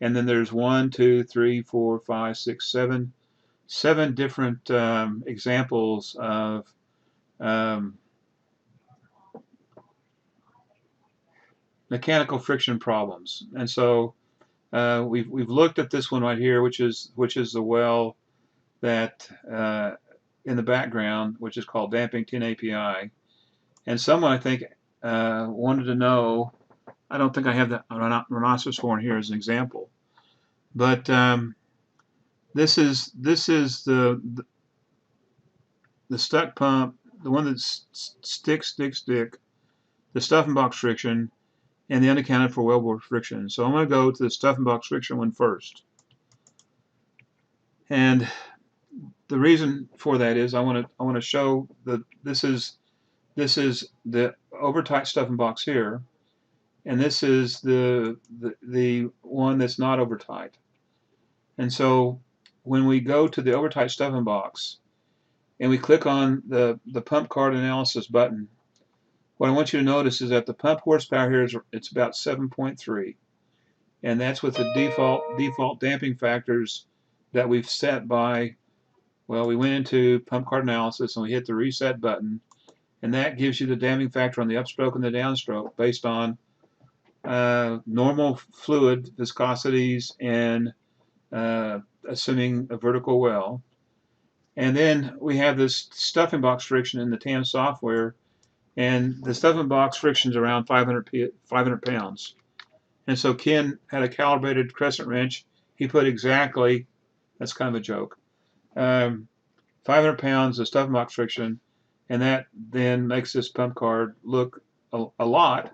And then there's 1, 2, 3, 4, 5, 6, 7 different examples of mechanical friction problems. And so we've looked at this one right here, which is the well that in the background, which is called Damping Tin API. And someone, I think, wanted to know, I don't think I have the rhinoceros horn here as an example, but this is the stuck pump, the one that's stick, the stuffing box friction, and the unaccounted for wellbore friction. So I'm going to go to the stuffing box friction one first. And the reason for that is I want to show that this is the overtight stuffing box here, and this is the one that's not overtight. And so when we go to the overtight stuffing box, and we click on the pump card analysis button, what I want you to notice is that the pump horsepower here it's about 7.3, and that's with the default damping factors that we've set by, well, we went into pump card analysis and we hit the reset button, and that gives you the damping factor on the upstroke and the downstroke based on normal fluid viscosities and assuming a vertical well. And then we have this stuffing box friction in the TAM software, and the stuffing box friction is around 500 pounds. And so Ken had a calibrated crescent wrench. He put exactly, that's kind of a joke, 500 pounds of stuffing box friction, and that then makes this pump card look a lot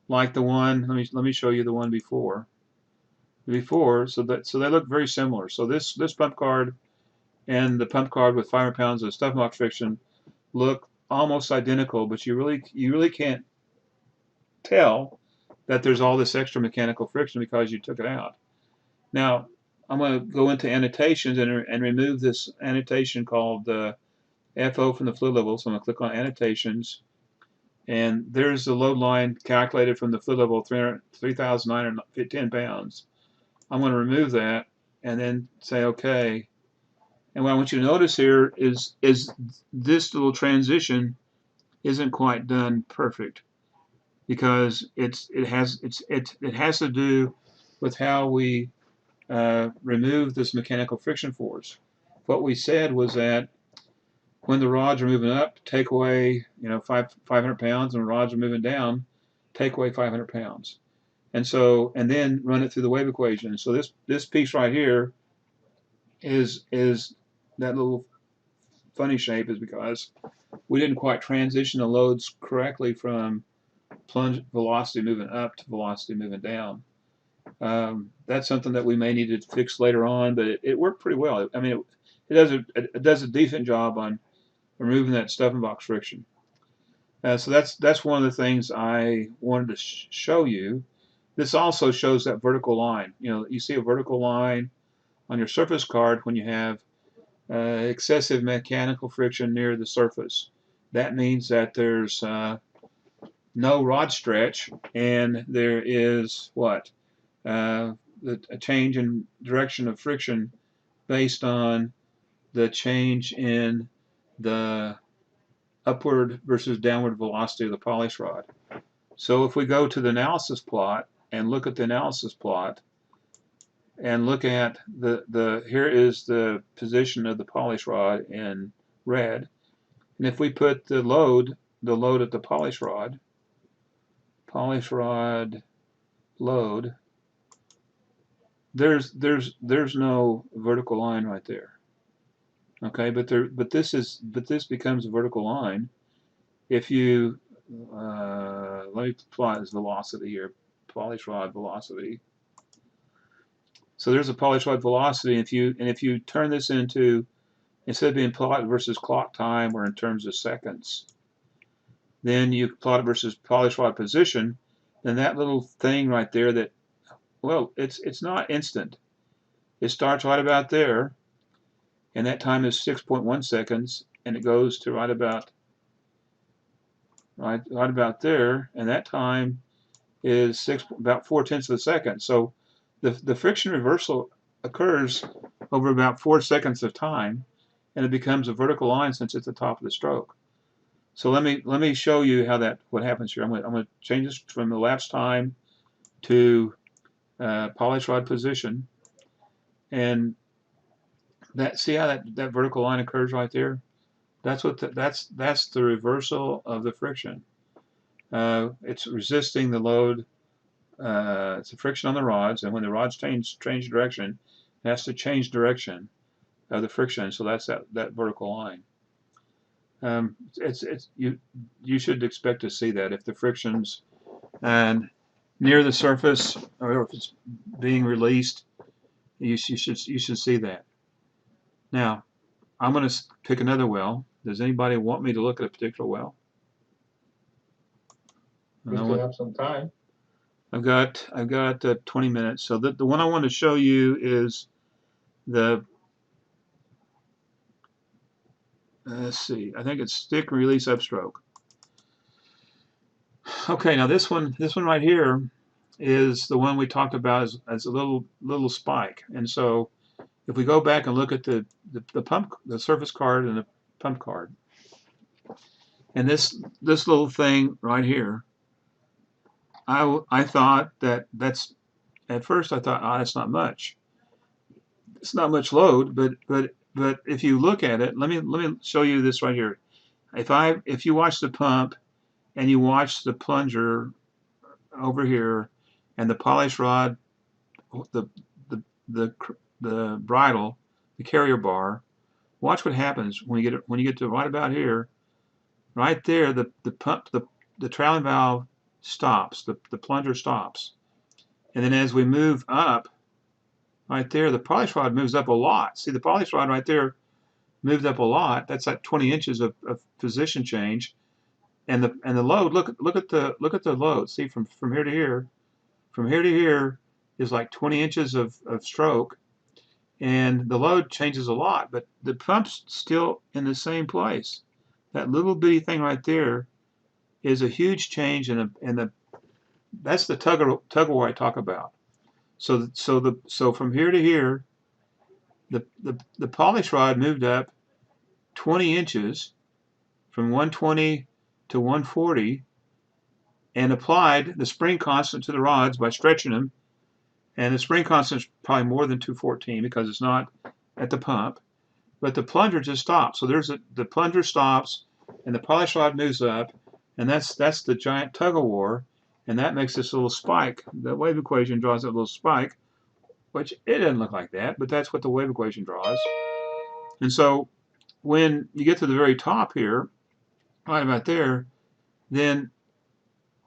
like the one. Let me show you the one before. So they look very similar. So this pump card and the pump card with 500 pounds of stuffing box friction look almost identical, but you really can't tell that there's all this extra mechanical friction because you took it out. Now I'm going to go into annotations and remove this annotation called the FO from the fluid level. So I'm going to click on annotations, and there's the load line calculated from the fluid level 3,910 pounds. I'm going to remove that and then say OK. And what I want you to notice here is this little transition isn't quite done perfect, because it has to do with how we remove this mechanical friction force. What we said was that when the rods are moving up, take away 500 pounds, and the rods are moving down, take away 500 pounds, and then run it through the wave equation. So this piece right here is that little funny shape is because we didn't quite transition the loads correctly from plunge velocity moving up to velocity moving down. That's something that we may need to fix later on, but it worked pretty well. I mean, it does a decent job on removing that stuffing box friction. So that's one of the things I wanted to show you. This also shows that vertical line. You see a vertical line on your surface card when you have excessive mechanical friction near the surface. That means that there's no rod stretch, and there is what? A change in direction of friction based on the change in the upward versus downward velocity of the polish rod. So if we go to the analysis plot and look at the analysis plot and look at here is the position of the polish rod in red, and if we put the load at the polish rod load, there's no vertical line right there. Okay, but this becomes a vertical line if you let me plot this velocity here, polish rod velocity. So there's a polish rod velocity. If you turn this into, instead of being plotted versus clock time or in terms of seconds, then you plot it versus polish rod position, then that little thing right there that, well, it's not instant. It starts right about there, and that time is 6.1 seconds, and it goes to right about there, and that time is about 4/10 of a second. So the friction reversal occurs over about 4 seconds of time, and it becomes a vertical line since it's at the top of the stroke. So let me show you what happens here. I'm going to change this from the elapsed time to polish rod position, and see how that vertical line occurs right there. That's the reversal of the friction. It's resisting the load. It's a friction on the rods, and when the rods change direction, it has to change direction of the friction. So that's that vertical line. You should expect to see that if the friction's near the surface, or if it's being released, you should see that. Now, I'm going to pick another well. Does anybody want me to look at a particular well? We still have some time. I've got 20 minutes. So the one I want to show you is the let's see, I think it's stick and release upstroke. Okay, now this one right here is the one we talked about as a little spike. And so if we go back and look at the surface card and the pump card, and this little thing right here, I thought that's at first I thought, oh, that's not much. It's not much load, but if you look at it, let me show you this right here. If you watch the pump and you watch the plunger over here and the polish rod, the bridle, the carrier bar, watch what happens when you get to right about here. Right there, the pump, the trailing valve stops, the plunger stops. And then as we move up, right there, the polish rod moves up a lot. See, the polish rod right there moved up a lot. That's like 20 inches of position change. And the load, look at the load. See, from here to here is like 20 inches of stroke. And the load changes a lot, but the pump's still in the same place. That little bitty thing right there is a huge change that's the tug of war I talk about. So from here to here, the polish rod moved up 20 inches from 120 to 140 and applied the spring constant to the rods by stretching them. And the spring constant is probably more than 214 because it's not at the pump. But the plunger just stops. So the plunger stops and the polish rod moves up, and that's the giant tug of war, and that makes this little spike. The wave equation draws that little spike, which it doesn't look like that, but that's what the wave equation draws. And so when you get to the very top here, right about there, then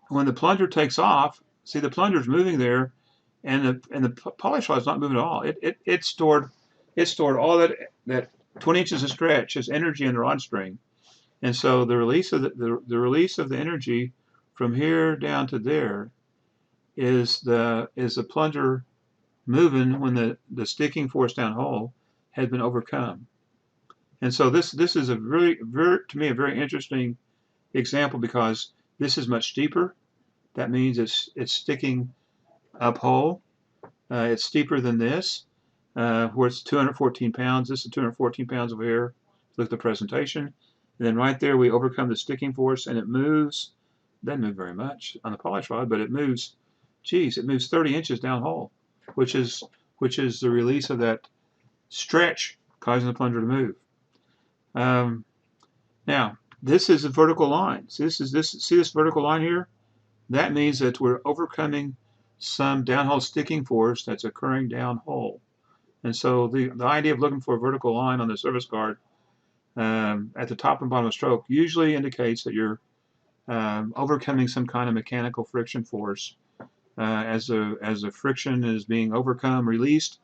when the plunger takes off, see the plunger's moving there, and the polish rod's not moving at all. It stored all that 20 inches of stretch as energy in the rod string. And so the release of the energy from here down to there is the plunger moving when the sticking force down hole has been overcome. And so this is a to me a very interesting example because this is much steeper. That means it's sticking up hole. It's steeper than this, where it's 214 pounds. This is 214 pounds over here. Look at the presentation. And then right there, we overcome the sticking force, and it moves. Doesn't move very much on the polish rod, but it moves. Geez, it moves 30 inches down hole, which is the release of that stretch causing the plunger to move. Now, this is a vertical line. See this vertical line here? That means that we're overcoming some downhole sticking force that's occurring downhole. And so the idea of looking for a vertical line on the surface card at the top and bottom of stroke usually indicates that you're overcoming some kind of mechanical friction force. As the friction is being overcome, released,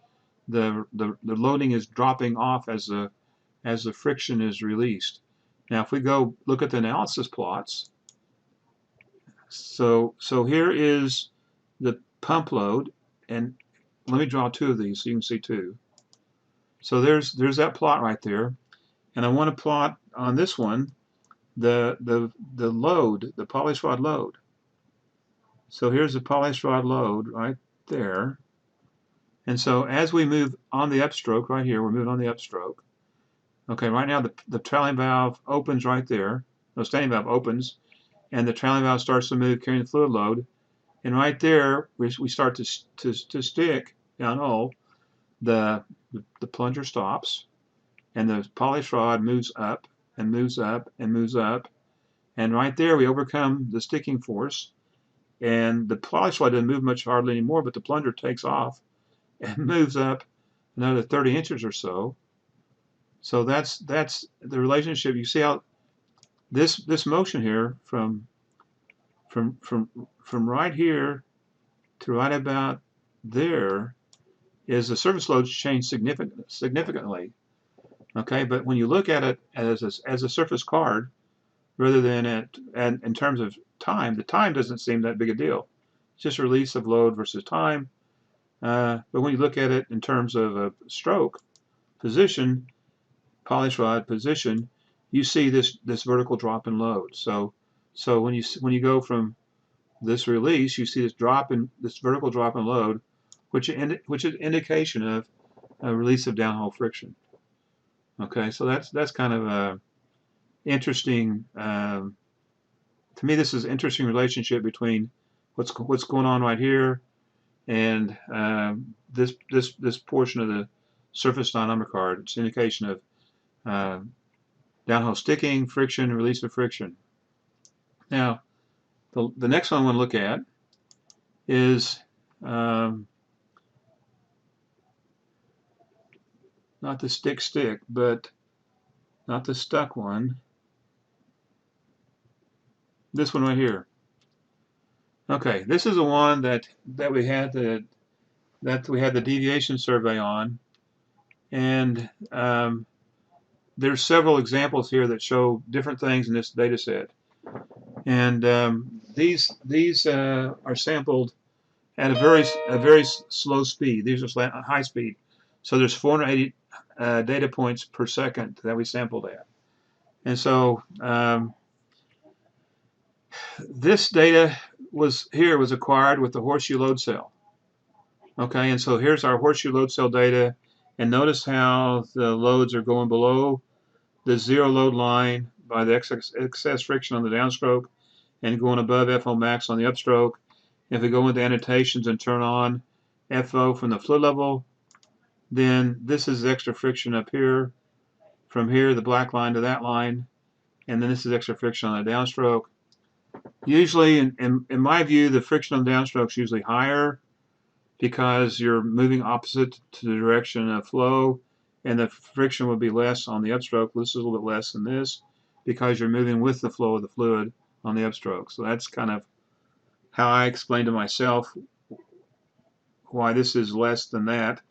the loading is dropping off as the friction is released. Now, if we go look at the analysis plots, so here is the pump load, and let me draw two of these so you can see two. So there's that plot right there, and I want to plot on this one the load, the polish rod load. So here's the polish rod load right there, and so as we move on the upstroke right here, we're moving on the upstroke. Okay, right now the trailing valve opens right there. No, standing valve opens, and the trailing valve starts to move, carrying the fluid load. And right there, we start to stick down hole. The plunger stops, and the polish rod moves up and moves up and moves up. And right there, we overcome the sticking force, and the polish rod doesn't move much hardly anymore, but the plunger takes off and moves up another 30 inches or so. So that's the relationship. You see how this motion here from right here to right about there is the surface loads change significantly. Okay, but when you look at it as a surface card rather than in terms of time, the time doesn't seem that big a deal. It's just release of load versus time. But when you look at it in terms of a stroke position, polish rod position, you see this vertical drop in load. So when you go from this release, you see this vertical drop in load, which is indication of a release of downhole friction. Okay, so that's kind of a interesting. To me, this is an interesting relationship between what's going on right here and this portion of the surface dynamometer card. It's an indication of downhole sticking, friction, release of friction. Now, the next one I want to look at is not the stick, but not the stuck one. This one right here. Okay, this is the one that we had the deviation survey on, and there's several examples here that show different things in this data set. And these are sampled at a very slow speed. These are high speed. So there's 480 data points per second that we sampled at. And so this data was acquired with the horseshoe load cell. Okay, and so here's our horseshoe load cell data, and notice how the loads are going below the zero load line by the excess friction on the downstroke and going above FO max on the upstroke. If we go into annotations and turn on FO from the fluid level, then this is extra friction up here, from here, the black line to that line, and then this is extra friction on the downstroke. Usually, in my view, the friction on the downstroke is usually higher because you're moving opposite to the direction of flow, and the friction would be less on the upstroke. This is a little bit less than this because you're moving with the flow of the fluid on the upstroke. So that's kind of how I explain to myself why this is less than that.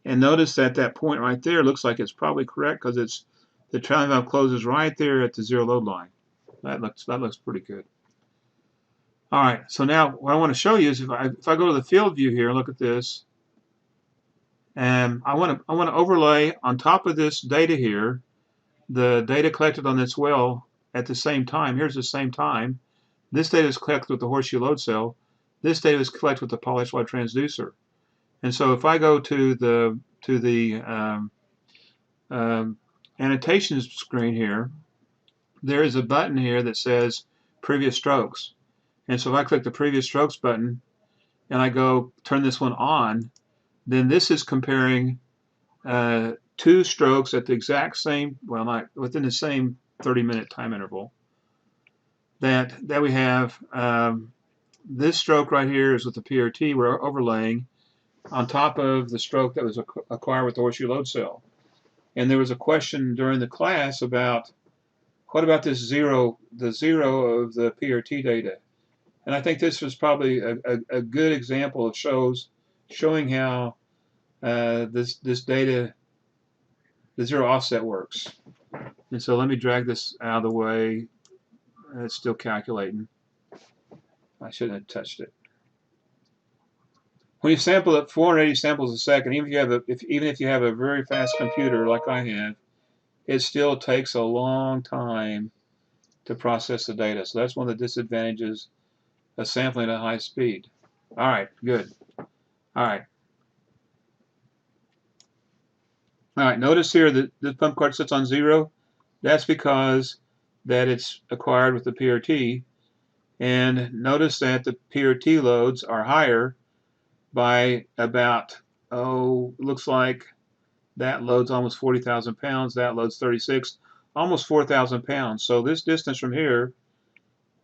And notice that that point right there looks like it's probably correct because it's the trailing valve closes right there at the zero load line. That looks pretty good. All right, so now what I want to show you is if I go to the field view here and look at this, and I want to overlay on top of this data here the data collected on this well at the same time. Here's the same time. This data is collected with the horseshoe load cell. This data is collected with the polished wire transducer. And so if I go to the annotations screen here, there is a button here that says previous strokes. And so if I click the previous strokes button and I go turn this one on, then this is comparing two strokes at the exact same, well, not within the same 30-minute time interval that we have. This stroke right here is with the PRT we're overlaying on top of the stroke that was acquired with the horseshoe load cell. And there was a question during the class about what about this the zero of the PRT data. And I think this was probably a good example of showing how this data, the zero offset works. And so let me drag this out of the way. It's still calculating. I shouldn't have touched it. When you sample at 480 samples a second, even if you have a very fast computer like I have, it still takes a long time to process the data. So that's one of the disadvantages of sampling at high speed. All right, good. All right. All right, notice here that the pump card sits on 0. That's because that it's acquired with the PRT. And notice that the PRT loads are higher by about, looks like that load's almost 40,000 pounds. That load's 36, almost 4,000 pounds. So this distance from here,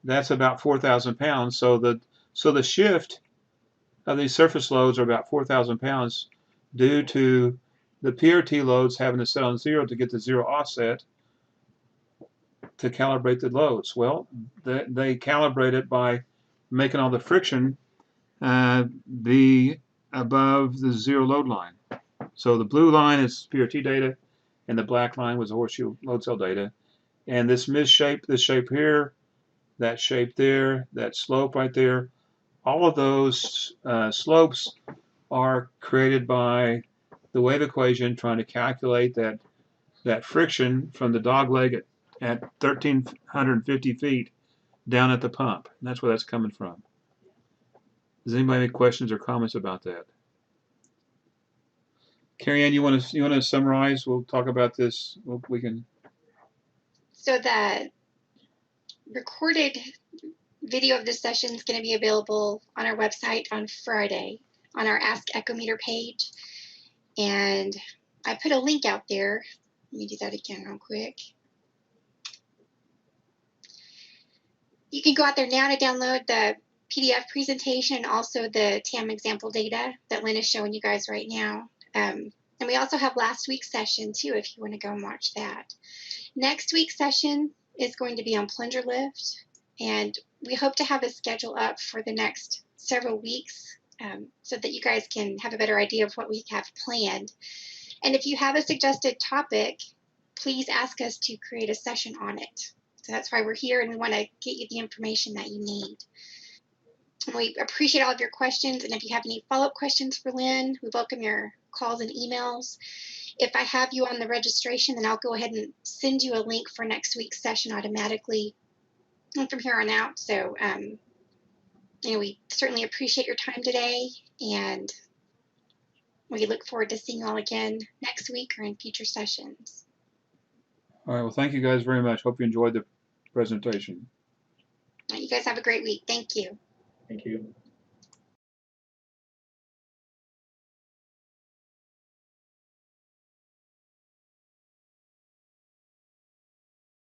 that's about 4,000 pounds. So the shift of these surface loads are about 4,000 pounds due to the PRT loads having to set on 0 to get the zero offset to calibrate the loads. Well, they calibrate it by making all the friction be above the zero load line. So the blue line is PRT data, and the black line was horseshoe load cell data. And this shape here, that shape there, that slope right there, all of those slopes are created by the wave equation trying to calculate that friction from the dog leg at 1,350 feet down at the pump. And that's where that's coming from. Does anybody have any questions or comments about that? Carrie Ann, you want to summarize? We'll talk about this. We can. So the recorded video of this session is going to be available on our website on Friday on our Ask Echometer page. And I put a link out there. Let me do that again real quick. You can go out there now to download the PDF presentation and also the TAM example data that Lynn is showing you guys right now. And we also have last week's session too, if you want to go and watch that. Next week's session is going to be on plunger lift, and we hope to have a schedule up for the next several weeks so that you guys can have a better idea of what we have planned. And if you have a suggested topic, please ask us to create a session on it. So that's why we're here, and we want to get you the information that you need. And we appreciate all of your questions, and if you have any follow-up questions for Lynn, we welcome your calls and emails. If I have you on the registration, then I'll go ahead and send you a link for next week's session automatically and from here on out. So we certainly appreciate your time today, and we look forward to seeing you all again next week or in future sessions. All right. Well, thank you guys very much. Hope you enjoyed the presentation. You guys have a great week. Thank you. Thank you.